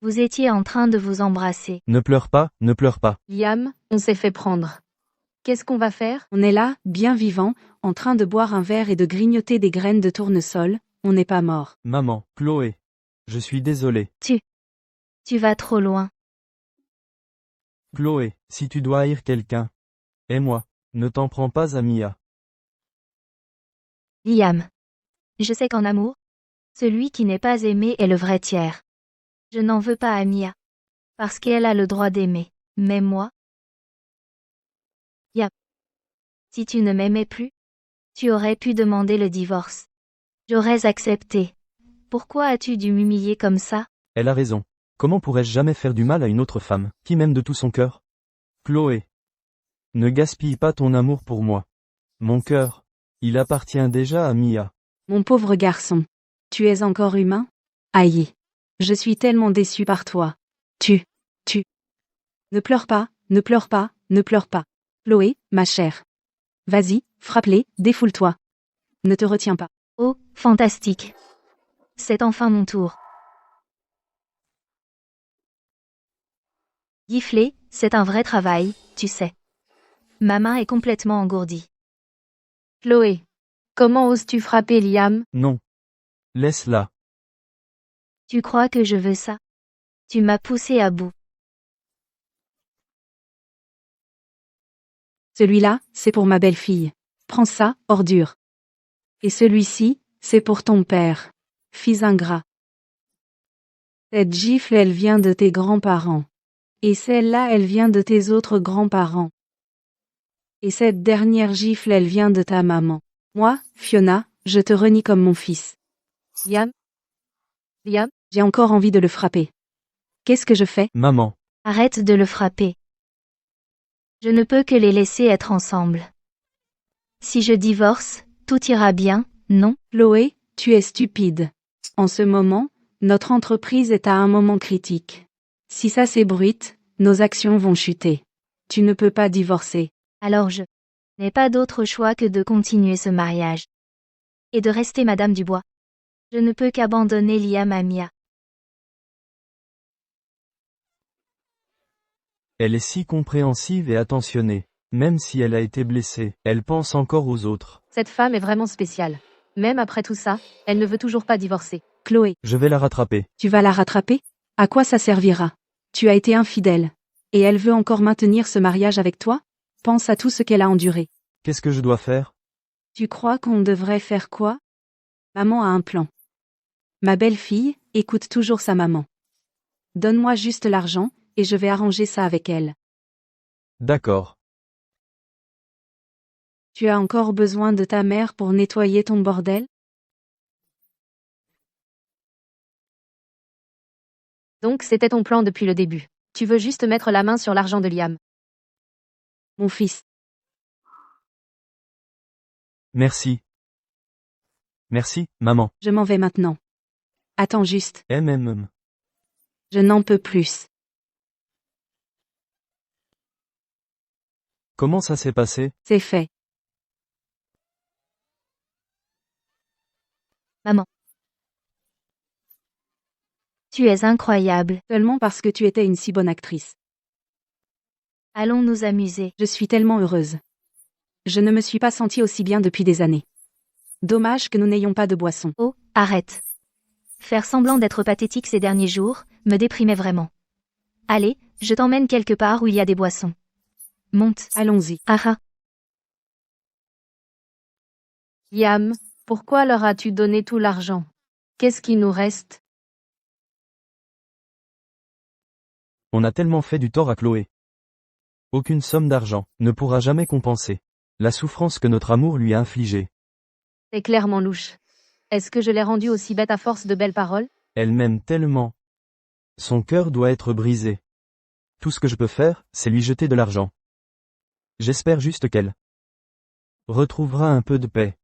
Vous étiez en train de vous embrasser. Ne pleure pas, ne pleure pas. Liam, on s'est fait prendre. Qu'est-ce qu'on va faire? On est là, bien vivant, en train de boire un verre et de grignoter des graines de tournesol. On n'est pas mort. Maman, Chloé. Je suis désolé. Tu vas trop loin. Chloé, si tu dois haïr quelqu'un. Aie-moi. Ne t'en prends pas à Mia. Liam. Je sais qu'en amour, celui qui n'est pas aimé est le vrai tiers. Je n'en veux pas à Mia. Parce qu'elle a le droit d'aimer. Mais moi? Si tu ne m'aimais plus, tu aurais pu demander le divorce. J'aurais accepté. Pourquoi as-tu dû m'humilier comme ça? Elle a raison. Comment pourrais-je jamais faire du mal à une autre femme, qui m'aime de tout son cœur? Chloé. Ne gaspille pas ton amour pour moi. Mon cœur. Il appartient déjà à Mia. Mon pauvre garçon. Tu es encore humain? Aïe. Je suis tellement déçue par toi. Tu Ne pleure pas, ne pleure pas, ne pleure pas. Chloé, ma chère. Vas-y, frappe-les, défoule-toi. Ne te retiens pas. Oh, fantastique. C'est enfin mon tour. Gifler, c'est un vrai travail, tu sais. Ma main est complètement engourdie. Chloé. Comment oses-tu frapper Liam? Non. Laisse-la. Tu crois que je veux ça? Tu m'as poussé à bout. Celui-là, c'est pour ma belle-fille. Prends ça, ordure. Et celui-ci, c'est pour ton père. Fils ingrat. Cette gifle, elle vient de tes grands-parents. Et celle-là, elle vient de tes autres grands-parents. Et cette dernière gifle, elle vient de ta maman. Moi, Fiona, je te renie comme mon fils. Liam? Liam? J'ai encore envie de le frapper. Qu'est-ce que je fais? Maman. Arrête de le frapper. Je ne peux que les laisser être ensemble. Si je divorce, tout ira bien, non? Chloé, tu es stupide. En ce moment, notre entreprise est à un moment critique. Si ça s'ébruite, nos actions vont chuter. Tu ne peux pas divorcer. Alors je n'ai pas d'autre choix que de continuer ce mariage. Et de rester Madame Dubois. Je ne peux qu'abandonner Liam à Mia. Elle est si compréhensive et attentionnée. Même si elle a été blessée, elle pense encore aux autres. Cette femme est vraiment spéciale. Même après tout ça, elle ne veut toujours pas divorcer. Chloé, Je vais la rattraper. tu vas la rattraper? À quoi ça servira? Tu as été infidèle. Et elle veut encore maintenir ce mariage avec toi? Pense à tout ce qu'elle a enduré. Qu'est-ce que je dois faire? Tu crois qu'on devrait faire quoi? Maman a un plan. Ma belle-fille, écoute toujours sa maman. Donne-moi juste l'argent, et je vais arranger ça avec elle. D'accord. Tu as encore besoin de ta mère pour nettoyer ton bordel? Donc c'était ton plan depuis le début. Tu veux juste mettre la main sur l'argent de Liam. Mon fils. Merci. Merci, maman. Je m'en vais maintenant. Attends juste, MMM. je n'en peux plus. Comment ça s'est passé? C'est fait. Maman. Tu es incroyable. Seulement parce que tu étais une si bonne actrice. Allons nous amuser. Je suis tellement heureuse. Je ne me suis pas sentie aussi bien depuis des années. Dommage que nous n'ayons pas de boisson. Oh, arrête. Faire semblant d'être pathétique ces derniers jours, me déprimait vraiment. Allez, je t'emmène quelque part où il y a des boissons. Monte. Allons-y. Ah ah. Liam, pourquoi leur as-tu donné tout l'argent? Qu'est-ce qui nous reste? On a tellement fait du tort à Chloé. Aucune somme d'argent ne pourra jamais compenser la souffrance que notre amour lui a infligée. C'est clairement louche. Est-ce que je l'ai rendue aussi bête à force de belles paroles? Elle m'aime tellement. Son cœur doit être brisé. Tout ce que je peux faire, c'est lui jeter de l'argent. J'espère juste qu'elle retrouvera un peu de paix.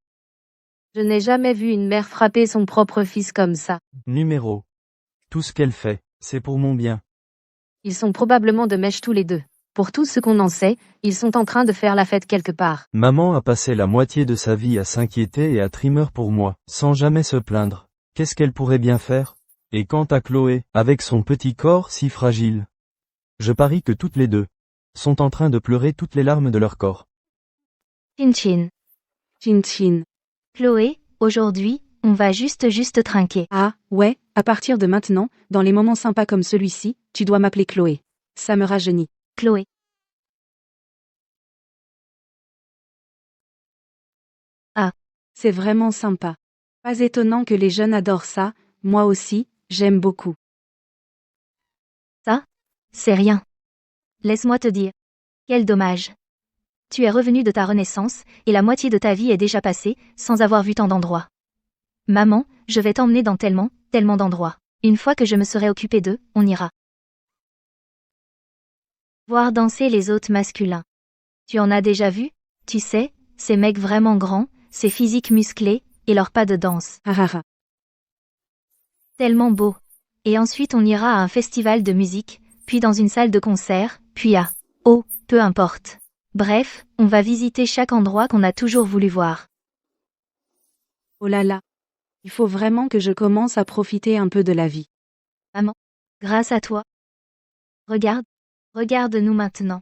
Je n'ai jamais vu une mère frapper son propre fils comme ça. Numéro. Tout ce qu'elle fait, c'est pour mon bien. Ils sont probablement de mèche tous les deux. Pour tout ce qu'on en sait, ils sont en train de faire la fête quelque part. Maman a passé la moitié de sa vie à s'inquiéter et à trimer pour moi, sans jamais se plaindre. Qu'est-ce qu'elle pourrait bien faire? Et quant à Chloé, avec son petit corps si fragile, je parie que toutes les deux sont en train de pleurer toutes les larmes de leur corps. Chin chin. Chin chin. Chloé, aujourd'hui, on va juste trinquer. Ah, ouais, à partir de maintenant, dans les moments sympas comme celui-ci, tu dois m'appeler Chloé. Ça me rajeunit. Chloé. C'est vraiment sympa. Pas étonnant que les jeunes adorent ça, moi aussi, j'aime beaucoup. C'est rien. Laisse-moi te dire. Quel dommage. Tu es revenu de ta renaissance, et la moitié de ta vie est déjà passée, sans avoir vu tant d'endroits. Maman, je vais t'emmener dans tellement d'endroits. Une fois que je me serai occupée d'eux, on ira voir danser les hôtes masculins. Tu en as déjà vu? Tu sais, ces mecs vraiment grands, ces physiques musclés, et leurs pas de danse. Harara. Tellement beau. Et ensuite on ira à un festival de musique, puis dans une salle de concert, puis à... Oh, peu importe. Bref, on va visiter chaque endroit qu'on a toujours voulu voir. Oh là là. Il faut vraiment que je commence à profiter un peu de la vie. Grâce à toi. Regarde. Regarde-nous maintenant.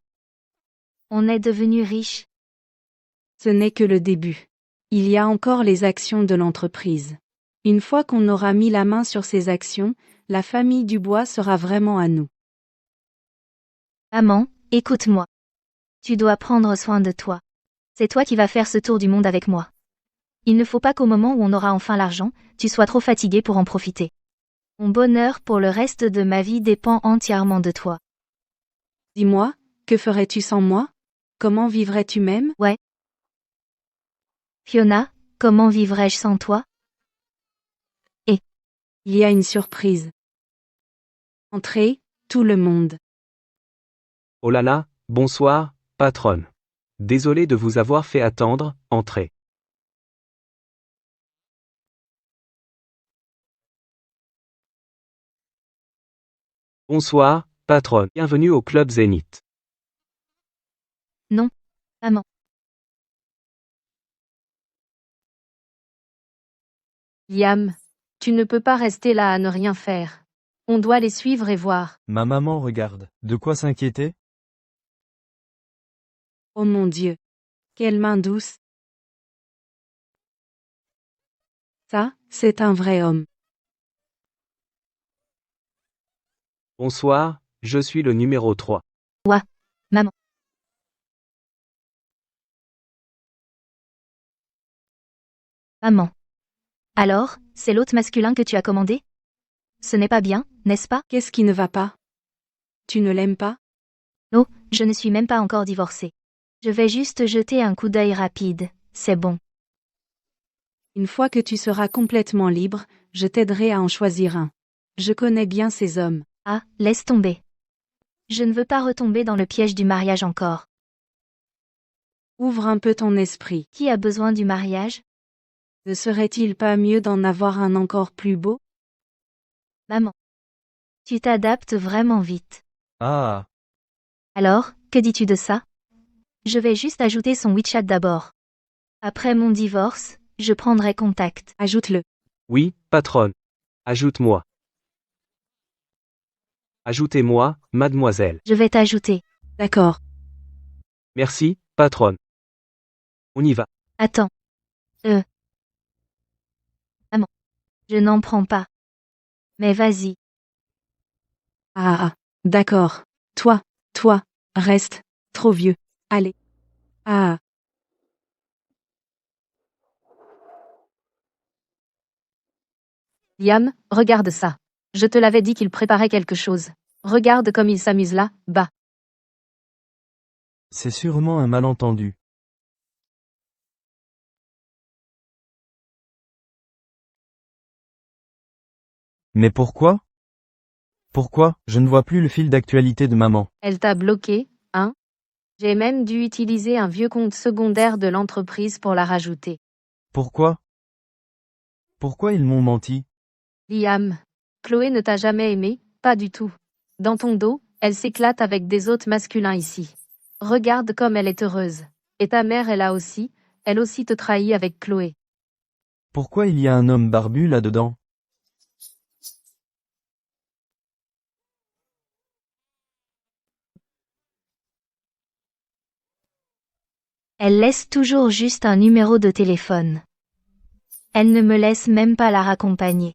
On est devenus riches. Ce n'est que le début. Il y a encore les actions de l'entreprise. Une fois qu'on aura mis la main sur ces actions, la famille Dubois sera vraiment à nous. Maman, écoute-moi. Tu dois prendre soin de toi. C'est toi qui vas faire ce tour du monde avec moi. Il ne faut pas qu'au moment où on aura enfin l'argent, tu sois trop fatigué pour en profiter. Mon bonheur pour le reste de ma vie dépend entièrement de toi. Dis-moi, que ferais-tu sans moi? Comment vivrais-tu même? Fiona, comment vivrais-je sans toi? Il y a une surprise. Entrez, tout le monde. Oh là là, bonsoir, patronne. Désolé de vous avoir fait attendre, entrez. Bonsoir, patronne. Bienvenue au Club Zénith. Non, maman. Liam, tu ne peux pas rester là à ne rien faire. On doit les suivre et voir. Ma maman regarde. De quoi s'inquiéter? Oh mon Dieu. Quelle main douce. Ça, c'est un vrai homme. Bonsoir, je suis le numéro 3. Maman. Maman. Alors, c'est l'hôte masculin que tu as commandé? Ce n'est pas bien, n'est-ce pas? Qu'est-ce qui ne va pas? Tu ne l'aimes pas? Oh, je ne suis même pas encore divorcée. Je vais juste jeter un coup d'œil rapide, c'est bon. Une fois que tu seras complètement libre, je t'aiderai à en choisir un. Je connais bien ces hommes. Ah, laisse tomber. Je ne veux pas retomber dans le piège du mariage encore. Ouvre un peu ton esprit. Qui a besoin du mariage? Ne serait-il pas mieux d'en avoir un encore plus beau? Maman. Tu t'adaptes vraiment vite. Ah, Alors, que dis-tu de ça? Je vais juste ajouter son WeChat d'abord. Après mon divorce, je prendrai contact. Ajoute-le. Oui, patronne. Ajoute-moi. Ajoutez-moi, mademoiselle. Je vais t'ajouter. D'accord. Merci, patronne. On y va. Attends. Maman. Je n'en prends pas. Mais vas-y. Ah, d'accord. Toi, reste. Trop vieux. Allez. Ah, Liam, regarde ça. Je te l'avais dit qu'il préparait quelque chose. Regarde comme il s'amuse là, bas. c'est sûrement un malentendu. Mais pourquoi? Pourquoi? Je ne vois plus le fil d'actualité de maman. Elle t'a bloqué, hein? J'ai même dû utiliser un vieux compte secondaire de l'entreprise pour la rajouter. Pourquoi? Pourquoi ils m'ont menti? Liam, Chloé ne t'a jamais aimé, pas du tout. Dans ton dos, elle s'éclate avec des hôtes masculins ici. Regarde comme elle est heureuse. Et ta mère est là aussi, elle aussi te trahit avec Chloé. Pourquoi il y a un homme barbu là-dedans? Elle laisse toujours juste un numéro de téléphone. Elle ne me laisse même pas la raccompagner.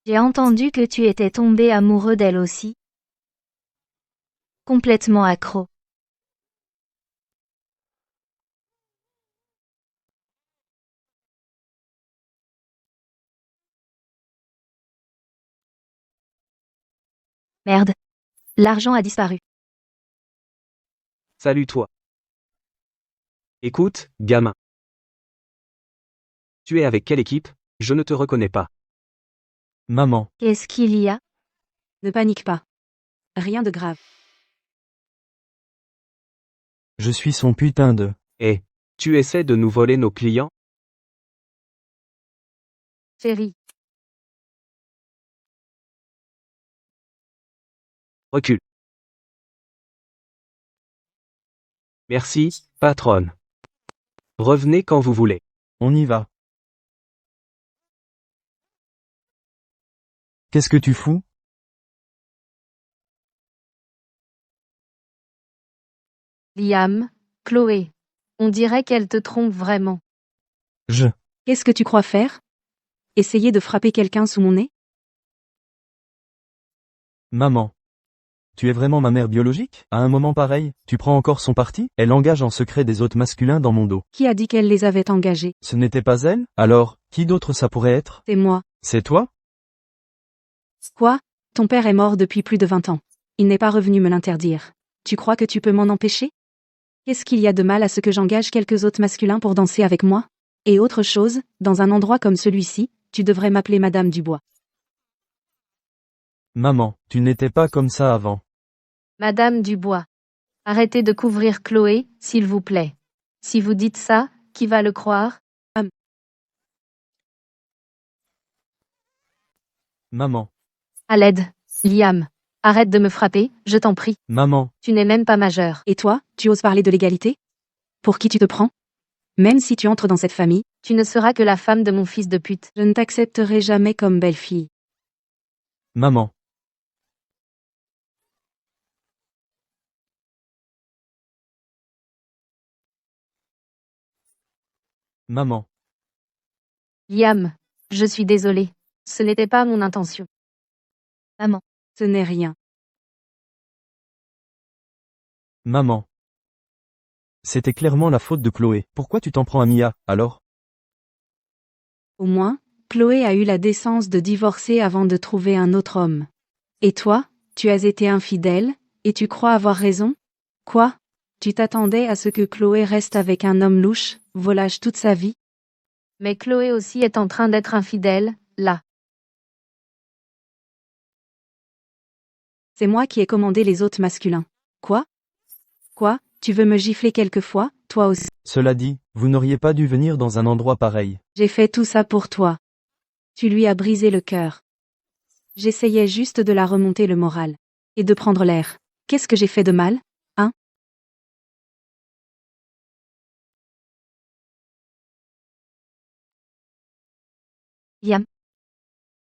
J'ai entendu que tu étais tombé amoureux d'elle aussi. Complètement accro. Merde. L'argent a disparu. Salut toi. Écoute, gamin. Tu es avec quelle équipe? Je ne te reconnais pas. Maman. Qu'est-ce qu'il y a? ne panique pas. Rien de grave. Je suis son putain de... Eh, tu essaies de nous voler nos clients? Chérie, Recule. Merci, patronne. Revenez quand vous voulez. On y va. Qu'est-ce que tu fous? Liam, Chloé. On dirait qu'elle te trompe vraiment. Qu'est-ce que tu crois faire? Essayer de frapper quelqu'un sous mon nez? Maman. Tu es vraiment ma mère biologique? À un moment pareil, tu prends encore son parti? Elle engage en secret des hôtes masculins dans mon dos. Qui a dit qu'elle les avait engagés? Ce n'était pas elle? Alors, qui d'autre ça pourrait être? C'est moi. C'est toi? Quoi? Ton père est mort depuis plus de 20 ans. Il n'est pas revenu me l'interdire. Tu crois que tu peux m'en empêcher? Qu'est-ce qu'il y a de mal à ce que j'engage quelques hôtes masculins pour danser avec moi? Et autre chose, dans un endroit comme celui-ci, tu devrais m'appeler Madame Dubois. Maman, tu n'étais pas comme ça avant. Madame Dubois. Arrêtez de couvrir Chloé, s'il vous plaît. Si vous dites ça, qui va le croire? Maman. À l'aide. Liam. Arrête de me frapper, je t'en prie. Maman. Tu n'es même pas majeur. Et toi, tu oses parler de l'égalité? Pour qui tu te prends? Même si tu entres dans cette famille, Tu ne seras que la femme de mon fils de pute. je ne t'accepterai jamais comme belle-fille. Maman. Maman. Liam. Je suis désolée. Ce n'était pas mon intention. Maman. Ce n'est rien. Maman. C'était clairement la faute de Chloé. Pourquoi tu t'en prends à Mia, alors? Au moins, Chloé a eu la décence de divorcer avant de trouver un autre homme. Et toi, tu as été infidèle, et tu crois avoir raison? Quoi? Tu t'attendais à ce que Chloé reste avec un homme louche, volage toute sa vie? Mais Chloé aussi est en train d'être infidèle, là. C'est moi qui ai commandé les hôtes masculins. Quoi? Quoi? Tu veux me gifler quelquefois, toi aussi? Cela dit, vous n'auriez pas dû venir dans un endroit pareil. J'ai fait tout ça pour toi. Tu lui as brisé le cœur. J'essayais juste de la remonter le moral. Et de prendre l'air. Qu'est-ce que j'ai fait de mal? Hein? Liam.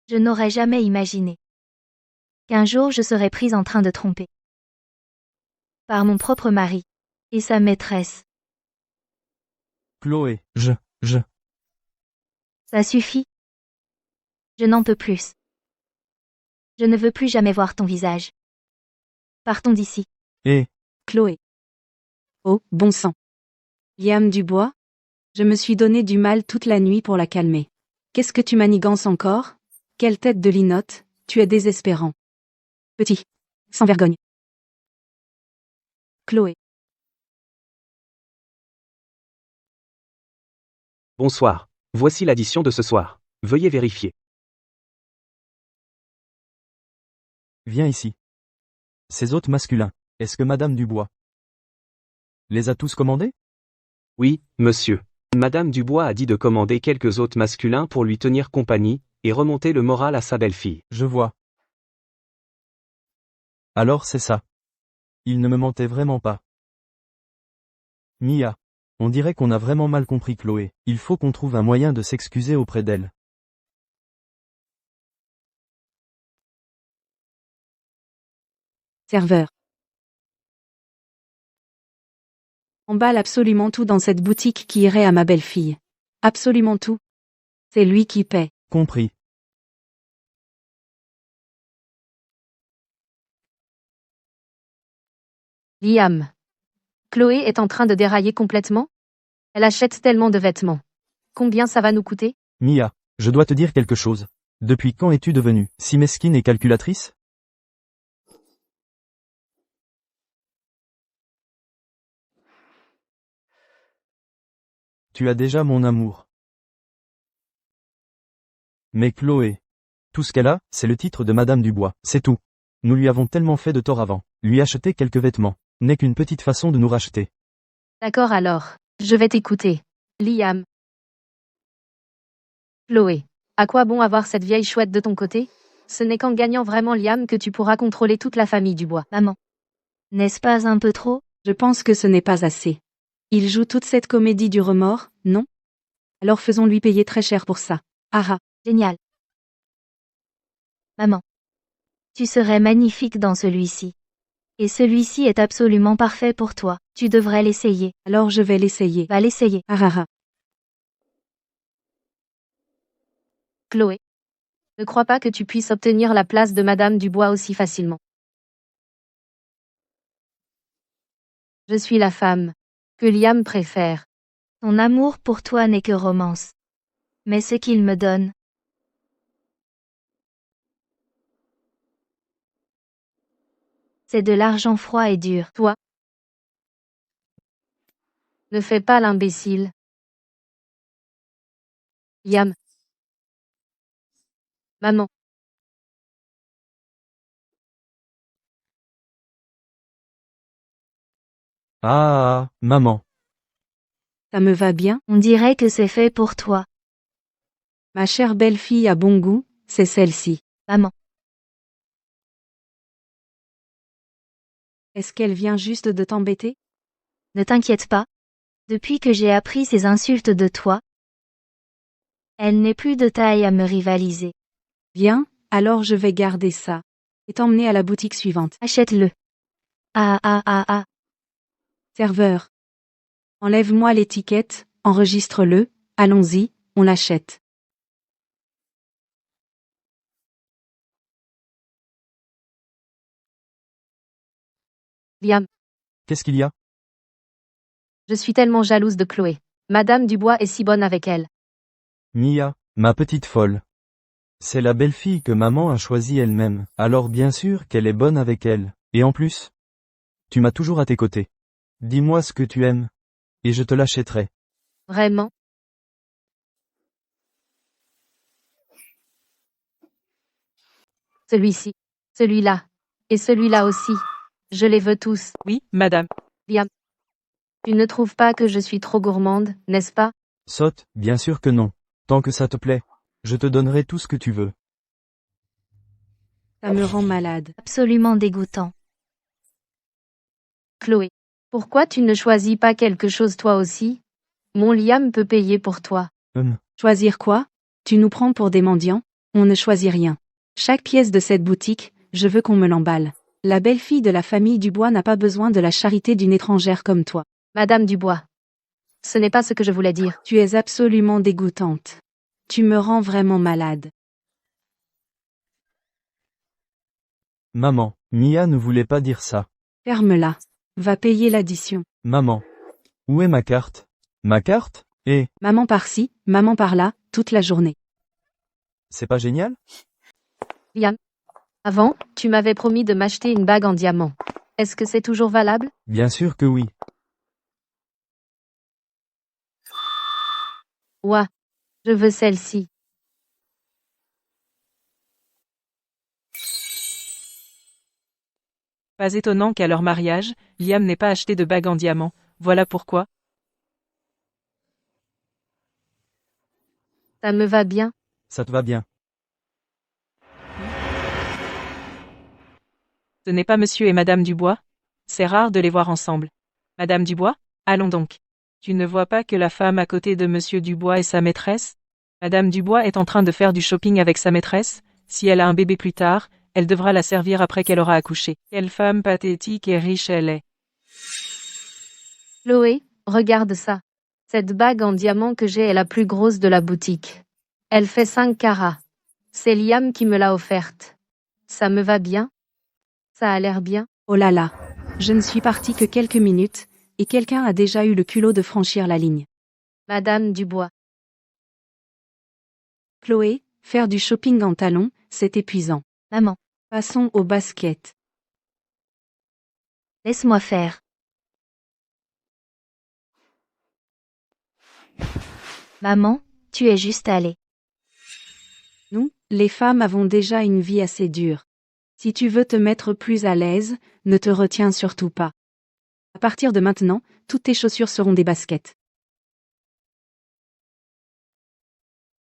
Je n'aurais jamais imaginé qu'un jour je serais prise en train de tromper par mon propre mari et sa maîtresse. Chloé. Ça suffit. Je n'en peux plus. Je ne veux plus jamais voir ton visage. Partons d'ici. Et, Chloé. Oh, bon sang. Liam Dubois? Je me suis donné du mal toute la nuit pour la calmer. Qu'est-ce que tu manigances encore? Quelle tête de linotte, tu es désespérant. Petit. Sans vergogne. Chloé. Bonsoir. Voici l'addition de ce soir. Veuillez vérifier. viens ici. Ces hôtes masculins, est-ce que Madame Dubois les a tous commandés? Oui, monsieur. Madame Dubois a dit de commander quelques hôtes masculins pour lui tenir compagnie, et remonter le moral à sa belle-fille. Je vois. Alors c'est ça. Il ne me mentait vraiment pas. Mia. On dirait qu'on a vraiment mal compris Chloé. Il faut qu'on trouve un moyen de s'excuser auprès d'elle. Serveur. Emballe absolument tout dans cette boutique qui irait à ma belle-fille. Absolument tout. C'est lui qui paie. Compris. Liam. Chloé est en train de dérailler complètement? Elle achète tellement de vêtements. Combien ça va nous coûter? Mia, je dois te dire quelque chose. Depuis quand es-tu devenue si mesquine et calculatrice? Tu as déjà mon amour. Mais Chloé. Tout ce qu'elle a, c'est le titre de Madame Dubois, c'est tout. Nous lui avons tellement fait de tort avant. Lui acheter quelques vêtements n'est qu'une petite façon de nous racheter. D'accord alors. Je vais t'écouter. Liam. Chloé. À quoi bon avoir cette vieille chouette de ton côté? Ce n'est qu'en gagnant vraiment Liam que tu pourras contrôler toute la famille Dubois. Maman. N'est-ce pas un peu trop? Je pense que ce n'est pas assez. Il joue toute cette comédie du remords, non? Alors faisons-lui payer très cher pour ça. Ah ah. Génial. Maman. Tu serais magnifique dans celui-ci. Et celui-ci est absolument parfait pour toi. Tu devrais l'essayer. Alors je vais l'essayer. Va l'essayer. Ah ah ah. Chloé. Ne crois pas que tu puisses obtenir la place de Madame Dubois aussi facilement. Je suis la femme que Liam préfère. Ton amour pour toi n'est que romance. Mais ce qu'il me donne, c'est de l'argent froid et dur. Toi. Ne fais pas l'imbécile. Liam. Maman. Ah, maman. Ça me va bien. On dirait que c'est fait pour toi. Ma chère belle-fille a bon goût, c'est celle-ci. Maman. Est-ce qu'elle vient juste de t'embêter? Ne t'inquiète pas. Depuis que j'ai appris ces insultes de toi, elle n'est plus de taille à me rivaliser. Bien, alors je vais garder ça. Et t'emmener à la boutique suivante. Achète-le. Ah ah ah ah. Serveur. Enlève-moi l'étiquette, enregistre-le, allons-y, on l'achète. Liam. Qu'est-ce qu'il y a? Je suis tellement jalouse de Chloé. Madame Dubois est si bonne avec elle. Mia, ma petite folle. C'est la belle-fille que maman a choisie elle-même, alors bien sûr qu'elle est bonne avec elle. Et en plus, tu m'as toujours à tes côtés. Dis-moi ce que tu aimes, et je te l'achèterai. Vraiment? Celui-ci. Celui-là. Et celui-là aussi. Je les veux tous. Oui, madame. Liam. Tu ne trouves pas que je suis trop gourmande, n'est-ce pas? Sotte, bien sûr que non. Tant que ça te plaît, je te donnerai tout ce que tu veux. Ça me rend malade. Absolument dégoûtant. Chloé. Pourquoi tu ne choisis pas quelque chose toi aussi? Mon Liam peut payer pour toi. Choisir quoi? Tu nous prends pour des mendiants? On ne choisit rien. Chaque pièce de cette boutique, je veux qu'on me l'emballe. La belle-fille de la famille Dubois n'a pas besoin de la charité d'une étrangère comme toi. Madame Dubois. Ce n'est pas ce que je voulais dire. Tu es absolument dégoûtante. Tu me rends vraiment malade. Maman, Mia ne voulait pas dire ça. Ferme-la. Va payer l'addition. Maman. Où est ma carte? Ma carte? Maman par-ci, maman par-là, toute la journée. C'est pas génial? Liam. Avant, tu m'avais promis de m'acheter une bague en diamant. Est-ce que c'est toujours valable? Bien sûr que oui. Ouah. Je veux celle-ci. Pas étonnant qu'à leur mariage, Liam n'ait pas acheté de bague en diamant. Voilà pourquoi. Ça me va bien. Ça te va bien. Ce n'est pas monsieur et madame Dubois? C'est rare de les voir ensemble. Madame Dubois? Allons donc. Tu ne vois pas que la femme à côté de monsieur Dubois est sa maîtresse? Madame Dubois est en train de faire du shopping avec sa maîtresse. Si elle a un bébé plus tard, elle devra la servir après qu'elle aura accouché. Quelle femme pathétique et riche elle est. Chloé, regarde ça. Cette bague en diamant que j'ai est la plus grosse de la boutique. Elle fait 5 carats. C'est Liam qui me l'a offerte. Ça me va bien? Ça a l'air bien? Oh là là. Je ne suis partie que quelques minutes, et quelqu'un a déjà eu le culot de franchir la ligne. Madame Dubois. Chloé, faire du shopping en talons, c'est épuisant. Maman. Passons au basket. Laisse-moi faire. Maman, tu es juste allée. Nous, les femmes avons déjà une vie assez dure. Si tu veux te mettre plus à l'aise, ne te retiens surtout pas. À partir de maintenant, toutes tes chaussures seront des baskets.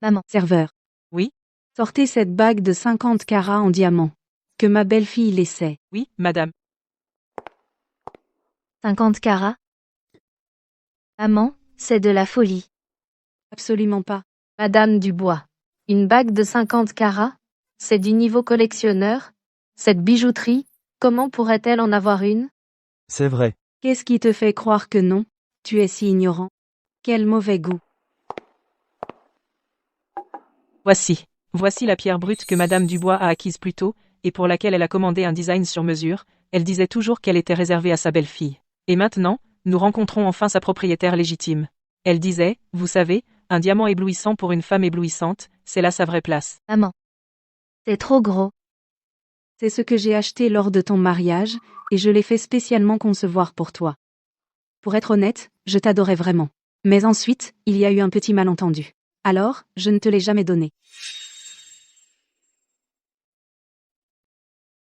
Maman. Serveur. Oui? Sortez cette bague de 50 carats en diamant. Que ma belle-fille l'essaie. Oui, madame. 50 carats? Maman, c'est de la folie. Absolument pas. Madame Dubois. Une bague de 50 carats? C'est du niveau collectionneur? Cette bijouterie, comment pourrait-elle en avoir une? C'est vrai. Qu'est-ce qui te fait croire que non? Tu es si ignorant. Quel mauvais goût. Voici la pierre brute que Madame Dubois a acquise plus tôt, et pour laquelle elle a commandé un design sur mesure. Elle disait toujours qu'elle était réservée à sa belle-fille. Et maintenant, nous rencontrons enfin sa propriétaire légitime. Elle disait, vous savez, un diamant éblouissant pour une femme éblouissante, c'est là sa vraie place. Maman. C'est trop gros. C'est ce que j'ai acheté lors de ton mariage, et je l'ai fait spécialement concevoir pour toi. Pour être honnête, je t'adorais vraiment. Mais ensuite, il y a eu un petit malentendu. Alors, je ne te l'ai jamais donné.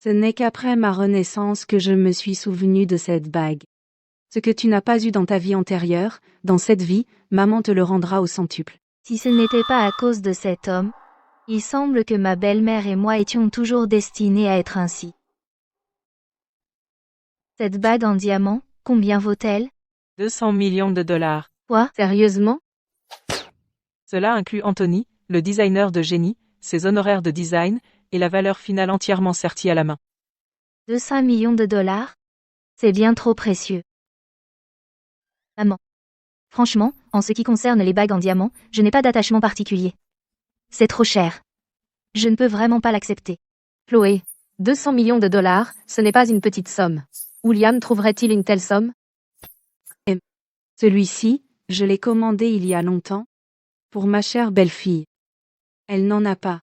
Ce n'est qu'après ma renaissance que je me suis souvenu de cette bague. Ce que tu n'as pas eu dans ta vie antérieure, dans cette vie, maman te le rendra au centuple. Si ce n'était pas à cause de cet homme, il semble que ma belle-mère et moi étions toujours destinés à être ainsi. Cette bague en diamant, combien vaut-elle? 200 millions de dollars. Quoi? Sérieusement? Cela inclut Anthony, le designer de génie, ses honoraires de design, et la valeur finale entièrement sertie à la main. 200 millions de dollars? C'est bien trop précieux. Maman. Franchement, en ce qui concerne les bagues en diamant, je n'ai pas d'attachement particulier. C'est trop cher. Je ne peux vraiment pas l'accepter. Chloé. 200 millions de dollars, ce n'est pas une petite somme. William trouverait-il une telle somme? Celui-ci, je l'ai commandé il y a longtemps. Pour ma chère belle-fille. Elle n'en a pas.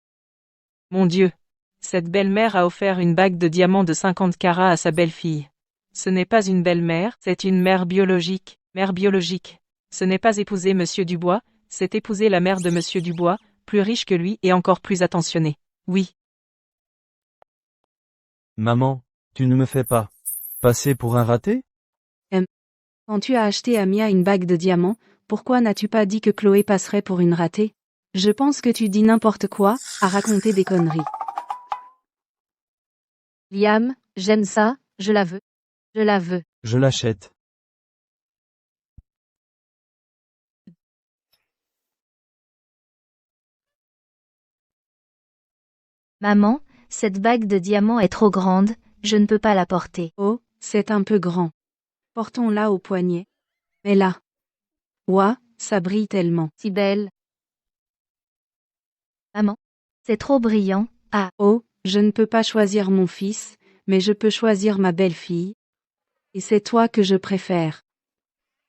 Mon Dieu. Cette belle-mère a offert une bague de diamant de 50 carats à sa belle-fille. Ce n'est pas une belle-mère, c'est une mère biologique. Mère biologique. Ce n'est pas épouser Monsieur Dubois, c'est épouser la mère de Monsieur Dubois, plus riche que lui et encore plus attentionnée. Oui. Maman, tu ne me fais pas passer pour un raté? Quand tu as acheté à Mia une bague de diamants, pourquoi n'as-tu pas dit que Chloé passerait pour une ratée? Je pense que tu dis n'importe quoi, à raconter des conneries. Liam, j'aime ça, je la veux. Je la veux. Je l'achète. Maman, cette bague de diamant est trop grande, je ne peux pas la porter. Oh, c'est un peu grand. Portons-la au poignet. Mais là. Ouah, ça brille tellement. Si belle. Maman. C'est trop brillant. Ah. Oh, je ne peux pas choisir mon fils, mais je peux choisir ma belle-fille. Et c'est toi que je préfère.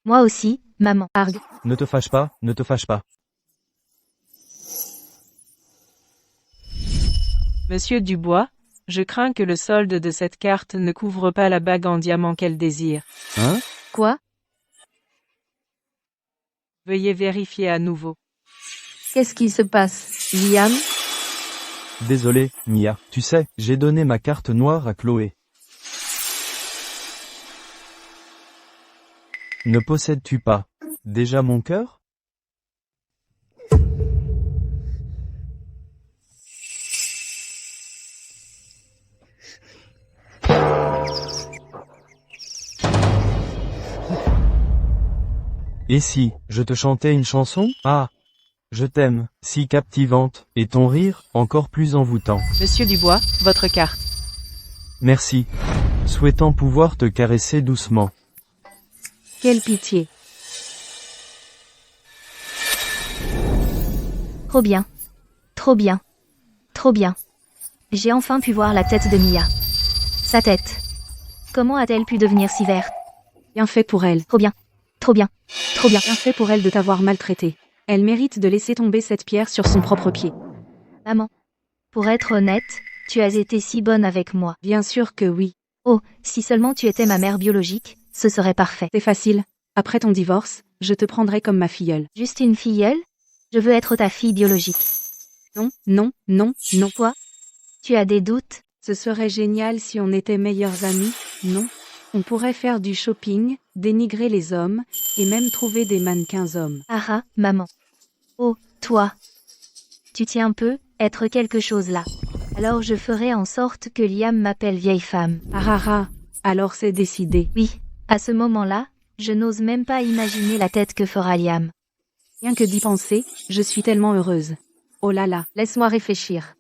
Moi aussi, maman. Argue. Ne te fâche pas, ne te fâche pas. Monsieur Dubois, je crains que le solde de cette carte ne couvre pas la bague en diamant qu'elle désire. Hein? Quoi? Veuillez vérifier à nouveau. Qu'est-ce qui se passe, Liam? Désolé, Mia. Tu sais, j'ai donné ma carte noire à Chloé. Ne possèdes-tu pas déjà mon cœur? Et si, je te chantais une chanson? Ah! Je t'aime, si captivante, et ton rire, encore plus envoûtant. Monsieur Dubois, votre carte. Merci. Souhaitant pouvoir te caresser doucement. Quelle pitié. Trop bien. Trop bien. Trop bien. J'ai enfin pu voir la tête de Mia. Sa tête. Comment a-t-elle pu devenir si verte? Bien fait pour elle. Trop bien. Trop bien. Trop bien. Bien fait pour elle de t'avoir maltraité. Elle mérite de laisser tomber cette pierre sur son propre pied. Maman. Pour être honnête, tu as été si bonne avec moi. Bien sûr que oui. Oh, si seulement tu étais ma mère biologique, ce serait parfait. C'est facile. Après ton divorce, je te prendrai comme ma filleule. Juste une filleule? Je veux être ta fille biologique. Non, non, non, non. Quoi? Tu as des doutes? Ce serait génial si on était meilleurs amis, non? On pourrait faire du shopping, dénigrer les hommes, et même trouver des mannequins hommes. Ah ah, maman. Oh, toi. Tu tiens un peu, être quelque chose là. Alors je ferai en sorte que Liam m'appelle vieille femme. Ah ah ah, alors c'est décidé. Oui, À ce moment-là, je n'ose même pas imaginer la tête que fera Liam. Rien que d'y penser, je suis tellement heureuse. Oh là là, Laisse-moi réfléchir.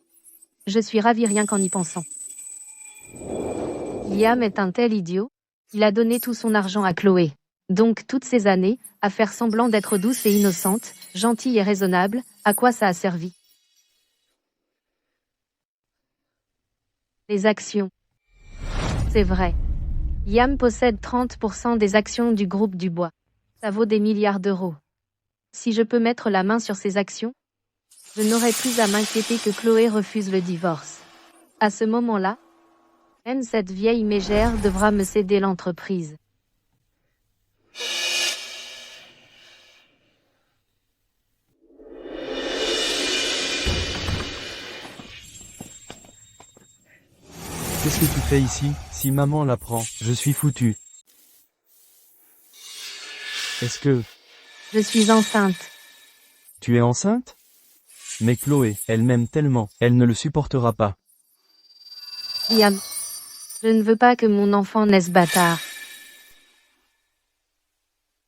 Je suis ravie rien qu'en y pensant. Liam est un tel idiot. Il a donné tout son argent à Chloé. Donc toutes ces années, à faire semblant d'être douce et innocente, gentille et raisonnable, à quoi ça a servi? Les actions. C'est vrai. Liam possède 30% des actions du groupe Dubois. Ça vaut des milliards d'euros. Si je peux mettre la main sur ces actions, je n'aurai plus à m'inquiéter que Chloé refuse le divorce. À ce moment-là, même cette vieille mégère devra me céder l'entreprise. Qu'est-ce que tu fais ici? Si maman l'apprend, je suis foutu. Est-ce que Je suis enceinte. tu es enceinte? Mais Chloé, elle m'aime tellement, elle ne le supportera pas. Liam, je ne veux pas que mon enfant naisse bâtard.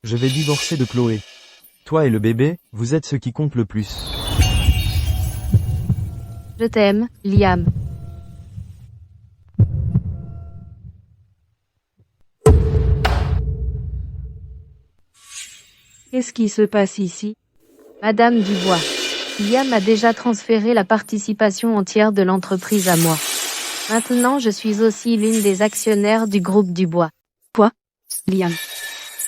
Je vais divorcer de Chloé. Toi et le bébé, vous êtes ce qui compte le plus. Je t'aime, Liam. qu'est-ce qui se passe ici? Madame Dubois. Liam a déjà transféré la participation entière de l'entreprise à moi. Maintenant, je suis aussi l'une des actionnaires du groupe Dubois. Liam.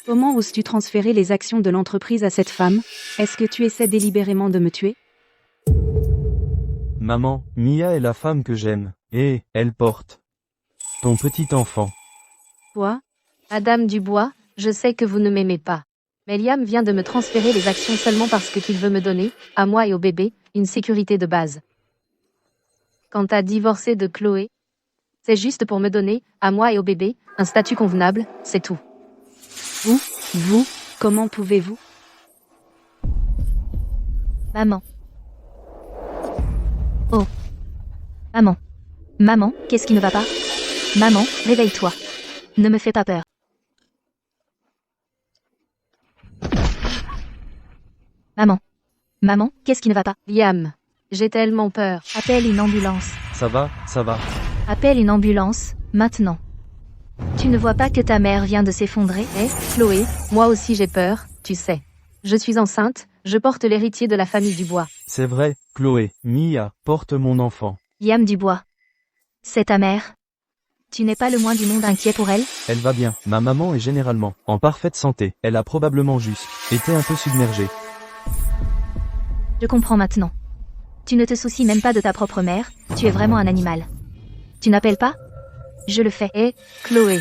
Comment oses-tu transférer les actions de l'entreprise à cette femme? Est-ce que tu essaies délibérément de me tuer? Maman, Mia est la femme que j'aime. Et, elle porte ton petit enfant. Quoi? Madame Dubois, je sais que vous ne m'aimez pas. Mais Liam vient de me transférer les actions seulement parce qu'il veut me donner, à moi et au bébé, une sécurité de base. Quant à divorcer de Chloé, c'est juste pour me donner, à moi et au bébé, un statut convenable, c'est tout. Vous, comment pouvez-vous? Maman. Oh. Maman. Maman, qu'est-ce qui ne va pas? Maman, réveille-toi. Ne me fais pas peur. Maman. Maman, qu'est-ce qui ne va pas? Liam, j'ai tellement peur. Appelle une ambulance. Ça va, ça va. Appelle une ambulance, maintenant. Tu ne vois pas que ta mère vient de s'effondrer? Chloé, moi aussi j'ai peur, tu sais. Je suis enceinte, je porte l'héritier de la famille Dubois. C'est vrai, Chloé, Mia, porte mon enfant. Liam Dubois. C'est ta mère? Tu n'es pas le moins du monde inquiet pour elle? Elle va bien. Ma maman est généralement en parfaite santé. Elle a probablement juste été un peu submergée. Je comprends maintenant. Tu ne te soucies même pas de ta propre mère, tu es vraiment un animal. Tu n'appelles pas? Je le fais. Chloé,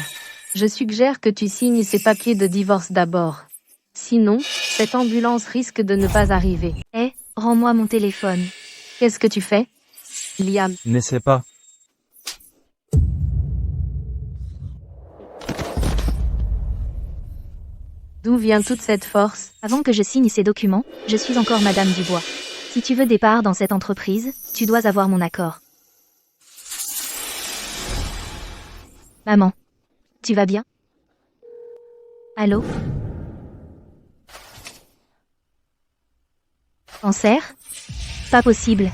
je suggère que tu signes ces papiers de divorce d'abord. Sinon, cette ambulance risque de ne pas arriver. Rends-moi mon téléphone. Qu'est-ce que tu fais? Liam, N'essaie pas. d'où vient toute cette force? Avant que je signe ces documents, je suis encore Madame Dubois. Si tu veux des parts dans cette entreprise, tu dois avoir mon accord. Maman. Tu vas bien? Allô? Cancer? Pas possible.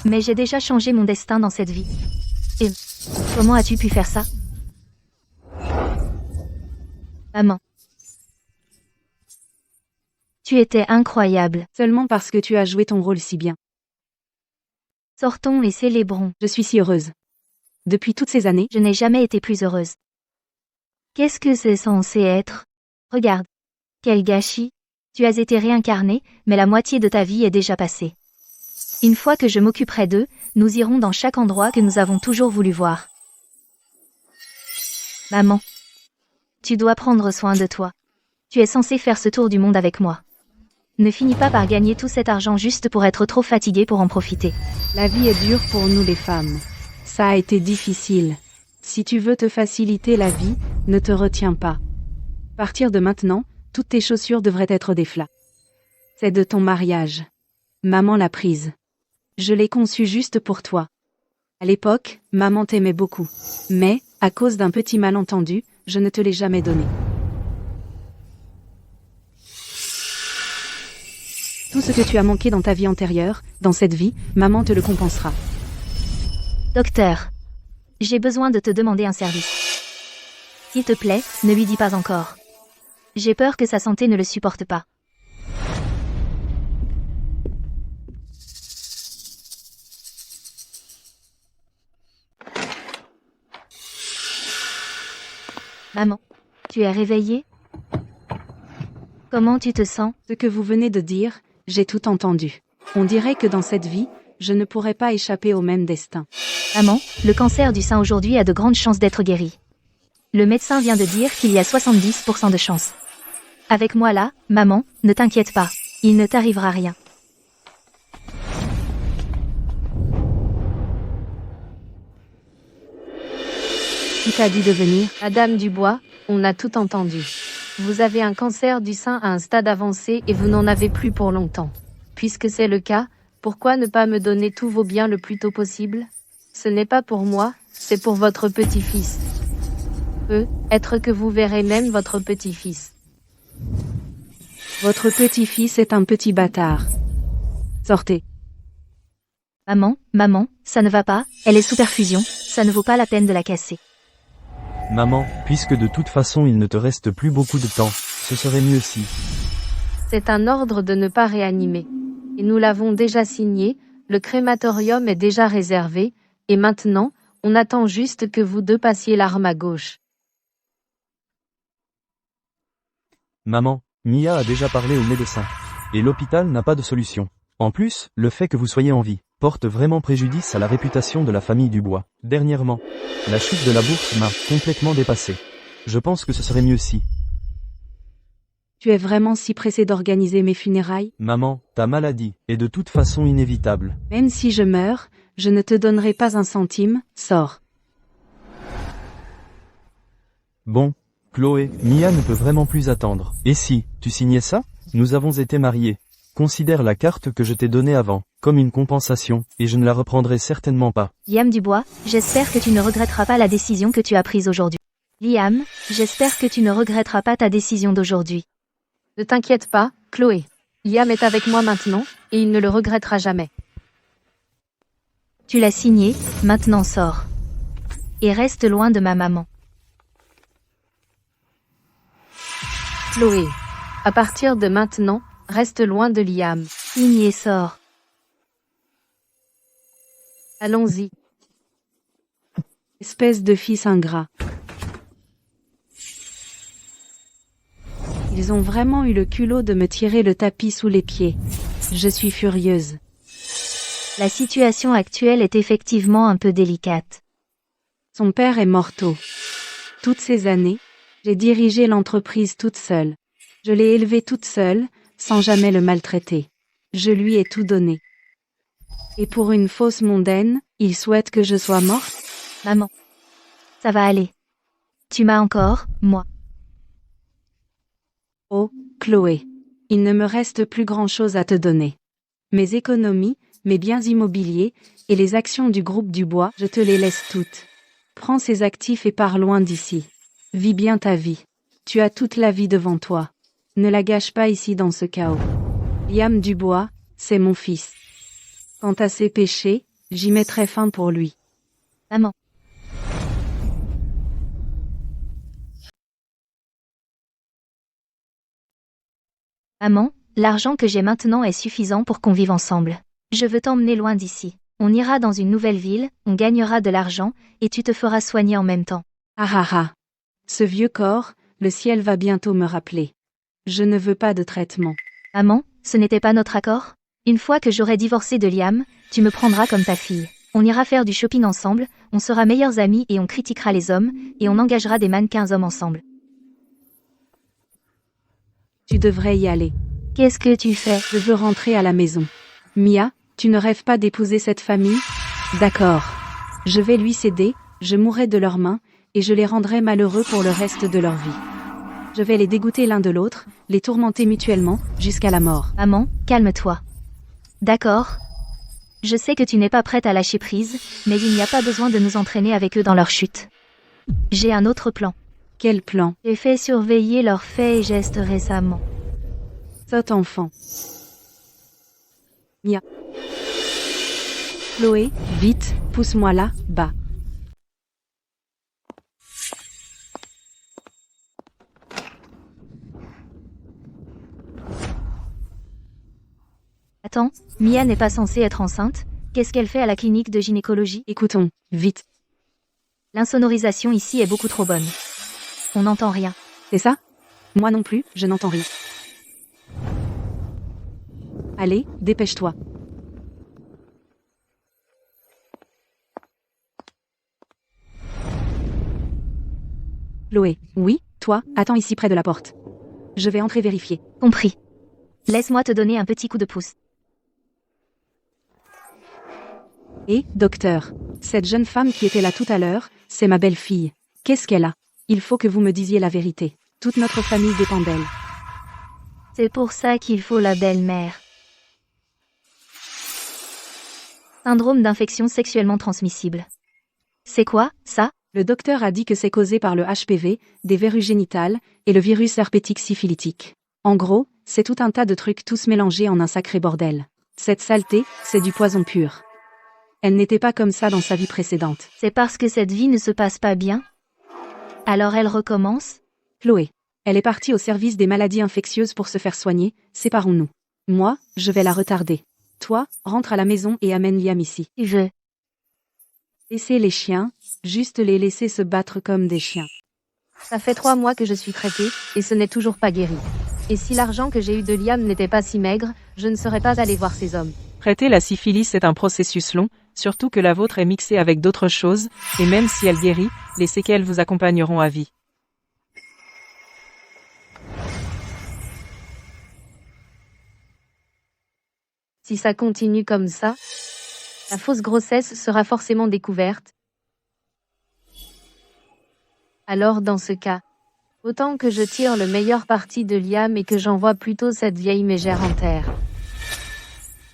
Mais j'ai déjà changé mon destin dans cette vie. Et comment as-tu pu faire ça? Maman. Tu étais incroyable. Seulement parce que tu as joué ton rôle si bien. Sortons et célébrons. Je suis si heureuse. Depuis toutes ces années, Je n'ai jamais été plus heureuse. Qu'est-ce que c'est censé être? Regarde. Quel gâchis. Tu as été réincarné, mais la moitié de ta vie est déjà passée. Une fois que je m'occuperai d'eux, nous irons dans chaque endroit que nous avons toujours voulu voir. Maman. Tu dois prendre soin de toi. Tu es censée faire ce tour du monde avec moi. Ne finis pas par gagner tout cet argent juste pour être trop fatigué pour en profiter. la vie est dure pour nous les femmes. Ça a été difficile. Si tu veux te faciliter la vie, ne te retiens pas. À partir de maintenant, toutes tes chaussures devraient être des flats. C'est de ton mariage. Maman l'a prise. Je l'ai conçue juste pour toi. À l'époque, maman t'aimait beaucoup. Mais, à cause d'un petit malentendu, je ne te l'ai jamais donné. Tout ce que tu as manqué dans ta vie antérieure, dans cette vie, maman te le compensera. Docteur. J'ai besoin de te demander un service. S'il te plaît, ne lui dis pas encore. J'ai peur que sa santé ne le supporte pas. Maman, tu es réveillée? Comment tu te sens? Ce que vous venez de dire, j'ai tout entendu. On dirait que dans cette vie, je ne pourrais pas échapper au même destin. Maman, le cancer du sein aujourd'hui a de grandes chances d'être guéri. Le médecin vient de dire qu'il y a 70% de chances. Avec moi là, maman, ne t'inquiète pas. Il ne t'arrivera rien. Qui t'a dit de venir? Madame Dubois, on a tout entendu. Vous avez un cancer du sein à un stade avancé et vous n'en avez plus pour longtemps. Puisque c'est le cas, pourquoi ne pas me donner tous vos biens le plus tôt possible? Ce n'est pas pour moi, c'est pour votre petit-fils. Peut-être que vous verrez même votre petit-fils. Votre petit-fils est un petit bâtard. Sortez. Maman, ça ne va pas, elle est sous perfusion, ça ne vaut pas la peine de la casser. Maman, puisque de toute façon il ne te reste plus beaucoup de temps, ce serait mieux si... C'est un ordre de ne pas réanimer. Et nous l'avons déjà signé, le crématorium est déjà réservé, et maintenant, on attend juste que vous deux passiez l'arme à gauche. Maman, Mia a déjà parlé au médecin. Et l'hôpital n'a pas de solution. En plus, le fait que vous soyez en vie porte vraiment préjudice à la réputation de la famille Dubois. Dernièrement, la chute de la bourse m'a complètement dépassé. Je pense que ce serait mieux si... Tu es vraiment si pressé d'organiser mes funérailles? Maman, ta maladie est de toute façon inévitable. Même si je meurs, je ne te donnerai pas un centime, sors. Bon, Chloé, Mia ne peut vraiment plus attendre. Et si, tu signais ça? Nous avons été mariés. Considère la carte que je t'ai donnée avant, comme une compensation, et je ne la reprendrai certainement pas. Liam Dubois, j'espère que tu ne regretteras pas la décision que tu as prise aujourd'hui. Liam, j'espère que tu ne regretteras pas ta décision d'aujourd'hui. Ne t'inquiète pas, Chloé. Liam est avec moi maintenant, et il ne le regrettera jamais. Tu l'as signé, maintenant sors. Et reste loin de ma maman. Chloé. À partir de maintenant, reste loin de Liam. Signe et sors. Allons-y. Espèce de fils ingrat. Ils ont vraiment eu le culot de me tirer le tapis sous les pieds. Je suis furieuse. La situation actuelle est effectivement un peu délicate. Son père est mort tôt. Toutes ces années, j'ai dirigé l'entreprise toute seule. Je l'ai élevé toute seule, sans jamais le maltraiter. Je lui ai tout donné. Et pour une fausse mondaine, il souhaite que je sois morte? Maman. Ça va aller. Tu m'as encore, moi. Oh, Chloé. Il ne me reste plus grand-chose à te donner. Mes économies, mes biens immobiliers, et les actions du groupe Dubois, je te les laisse toutes. Prends ces actifs et pars loin d'ici. Vis bien ta vie. Tu as toute la vie devant toi. Ne la gâche pas ici dans ce chaos. Liam Dubois, c'est mon fils. Quant à ses péchés, j'y mettrai fin pour lui. Maman. Maman, l'argent que j'ai maintenant est suffisant pour qu'on vive ensemble. Je veux t'emmener loin d'ici. On ira dans une nouvelle ville, on gagnera de l'argent, et tu te feras soigner en même temps. Ah ah ah. Ce vieux corps, le ciel va bientôt me rappeler. Je ne veux pas de traitement. Maman, ce n'était pas notre accord? Une fois que j'aurai divorcé de Liam, tu me prendras comme ta fille. On ira faire du shopping ensemble, on sera meilleurs amis et on critiquera les hommes, et on engagera des mannequins hommes ensemble. Tu devrais y aller. Qu'est-ce que tu fais? Je veux rentrer à la maison. Mia, tu ne rêves pas d'épouser cette famille? D'accord. Je vais lui céder, je mourrai de leurs mains, et je les rendrai malheureux pour le reste de leur vie. Je vais les dégoûter l'un de l'autre, les tourmenter mutuellement, jusqu'à la mort. Maman, calme-toi. D'accord. Je sais que tu n'es pas prête à lâcher prise, mais il n'y a pas besoin de nous entraîner avec eux dans leur chute. J'ai un autre plan. Quel plan? J'ai fait surveiller leurs faits et gestes récemment. Sotte enfant. Mia. Chloé, vite, pousse-moi là, bas. Attends, Mia n'est pas censée être enceinte? Qu'est-ce qu'elle fait à la clinique de gynécologie? Écoutons, vite. L'insonorisation ici est beaucoup trop bonne. On n'entend rien. C'est ça? Moi non plus, je n'entends rien. Allez, dépêche-toi. Chloé, oui, toi, attends ici près de la porte. Je vais entrer vérifier. Compris. Laisse-moi te donner un petit coup de pouce. Et, docteur, cette jeune femme qui était là tout à l'heure, c'est ma belle-fille. Qu'est-ce qu'elle a? Il faut que vous me disiez la vérité. Toute notre famille dépend d'elle. C'est pour ça qu'il faut la belle-mère. Syndrome d'infection sexuellement transmissible. C'est quoi, ça? Le docteur a dit que c'est causé par le HPV, des verrues génitales, et le virus herpétique syphilitique. En gros, c'est tout un tas de trucs tous mélangés en un sacré bordel. Cette saleté, c'est du poison pur. Elle n'était pas comme ça dans sa vie précédente. C'est parce que cette vie ne se passe pas bien? Alors elle recommence? Chloé. Elle est partie au service des maladies infectieuses pour se faire soigner, séparons-nous. Moi, je vais la retarder. Toi, rentre à la maison et amène Liam ici. Tu veux? Laissez les chiens, juste les laisser se battre comme des chiens. Ça fait 3 mois que je suis traitée, et ce n'est toujours pas guéri. Et si l'argent que j'ai eu de Liam n'était pas si maigre, je ne serais pas allée voir ces hommes. Traiter la syphilis est un processus long, surtout que la vôtre est mixée avec d'autres choses, et même si elle guérit, les séquelles vous accompagneront à vie. Si ça continue comme ça, la fausse grossesse sera forcément découverte. Alors dans ce cas, autant que je tire le meilleur parti de Liam et que j'envoie plutôt cette vieille mégère en terre.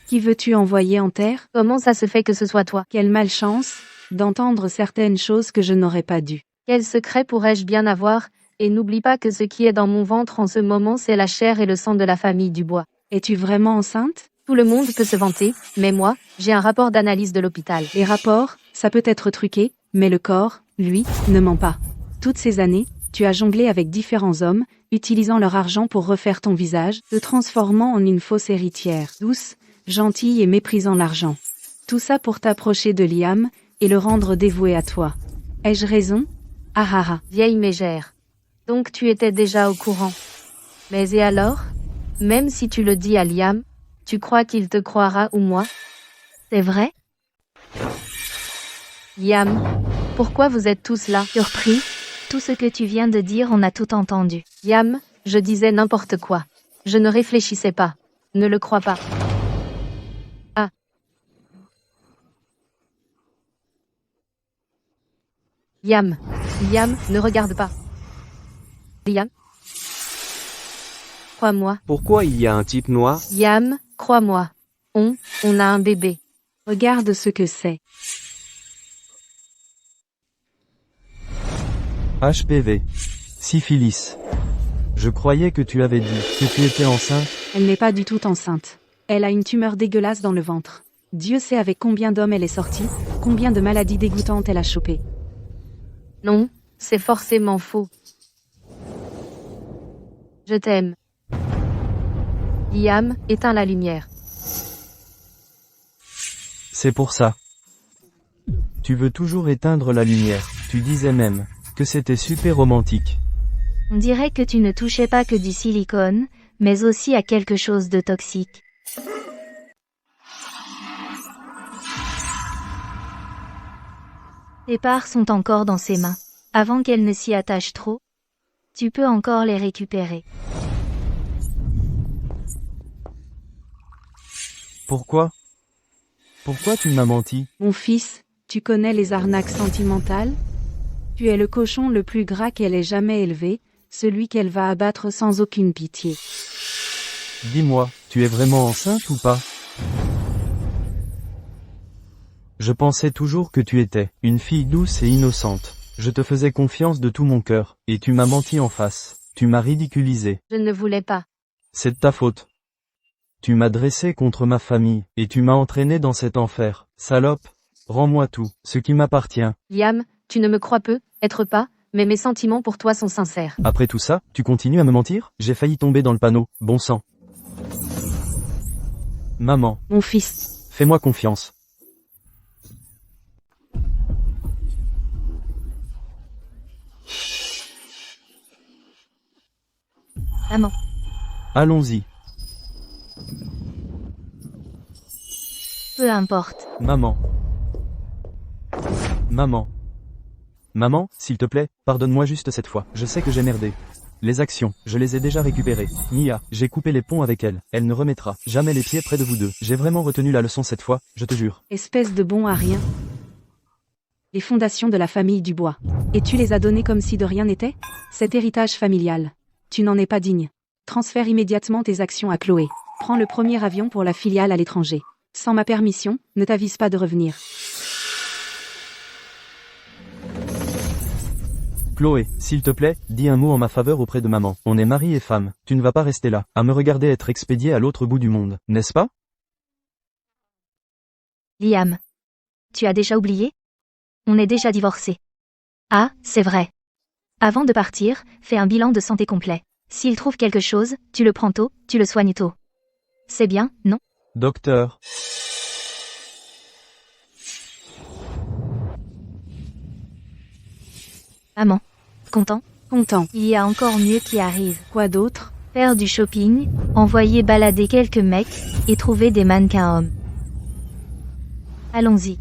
Qui veux-tu envoyer en terre? Comment ça se fait que ce soit toi? Quelle malchance, d'entendre certaines choses que je n'aurais pas dû. Quel secret pourrais-je bien avoir? Et n'oublie pas que ce qui est dans mon ventre en ce moment c'est la chair et le sang de la famille Dubois. Es-tu vraiment enceinte? Tout le monde peut se vanter, mais moi, j'ai un rapport d'analyse de l'hôpital. Les rapports, ça peut être truqué, mais le corps, lui, ne ment pas. Toutes ces années, tu as jonglé avec différents hommes, utilisant leur argent pour refaire ton visage, te transformant en une fausse héritière, douce, gentille et méprisant l'argent. Tout ça pour t'approcher de Liam, et le rendre dévoué à toi. Ai-je raison? Ah ah ah. Vieille mégère. Donc tu étais déjà au courant. Mais et alors? Même si tu le dis à Liam, tu crois qu'il te croira ou moi? C'est vrai? Liam, pourquoi vous êtes tous là? Surpris? Tout ce que tu viens de dire, on a tout entendu. Liam, je disais n'importe quoi. Je ne réfléchissais pas. Ne le crois pas. Ah. Liam, ne regarde pas. Liam. Crois-moi. Pourquoi il y a un type noir? Liam, crois-moi. On a un bébé. Regarde ce que c'est. HPV. Syphilis. Je croyais que tu avais dit que tu étais enceinte. Elle n'est pas du tout enceinte. Elle a une tumeur dégueulasse dans le ventre. Dieu sait avec combien d'hommes elle est sortie, combien de maladies dégoûtantes elle a chopées. Non, c'est forcément faux. Je t'aime. Liam, éteins la lumière. C'est pour ça. Tu veux toujours éteindre la lumière. Tu disais même que c'était super romantique. On dirait que tu ne touchais pas que du silicone, mais aussi à quelque chose de toxique. Tes parts sont encore dans ses mains. Avant qu'elles ne s'y attachent trop, tu peux encore les récupérer. Pourquoi? Pourquoi tu m'as menti? Mon fils, tu connais les arnaques sentimentales? Tu es le cochon le plus gras qu'elle ait jamais élevé, celui qu'elle va abattre sans aucune pitié. Dis-moi, tu es vraiment enceinte ou pas? Je pensais toujours que tu étais une fille douce et innocente. Je te faisais confiance de tout mon cœur, et tu m'as menti en face. Tu m'as ridiculisé. Je ne voulais pas. C'est de ta faute. Tu m'as dressé contre ma famille, et tu m'as entraîné dans cet enfer. Salope, rends-moi tout, ce qui m'appartient. Liam, tu ne me crois peut-être pas, mais mes sentiments pour toi sont sincères. Après tout ça, tu continues à me mentir? J'ai failli tomber dans le panneau, bon sang. Maman, Mon fils. fais-moi confiance. Maman. Allons-y. Peu importe. Maman. Maman. Maman, s'il te plaît, pardonne-moi juste cette fois. Je sais que j'ai merdé. Les actions, je les ai déjà récupérées. Mia, j'ai coupé les ponts avec elle. Elle ne remettra jamais les pieds près de vous deux. J'ai vraiment retenu la leçon cette fois, je te jure. Espèce de bon à rien. Les fondations de la famille Dubois. Et tu les as données comme si de rien n'était? Cet héritage familial. Tu n'en es pas digne. Transfère immédiatement tes actions à Chloé. Prends le premier avion pour la filiale à l'étranger. Sans ma permission, ne t'avise pas de revenir. Chloé, s'il te plaît, dis un mot en ma faveur auprès de maman. On est mari et femme. Tu ne vas pas rester là, à me regarder être expédié à l'autre bout du monde, n'est-ce pas? Liam. Tu as déjà oublié? On est déjà divorcés. Ah, c'est vrai. Avant de partir, fais un bilan de santé complet. S'il trouve quelque chose, tu le prends tôt, tu le soignes tôt. C'est bien, non? Docteur. Maman. Content? Content. Il y a encore mieux qui arrive. Quoi d'autre? Faire du shopping, envoyer balader quelques mecs, et trouver des mannequins hommes. Allons-y.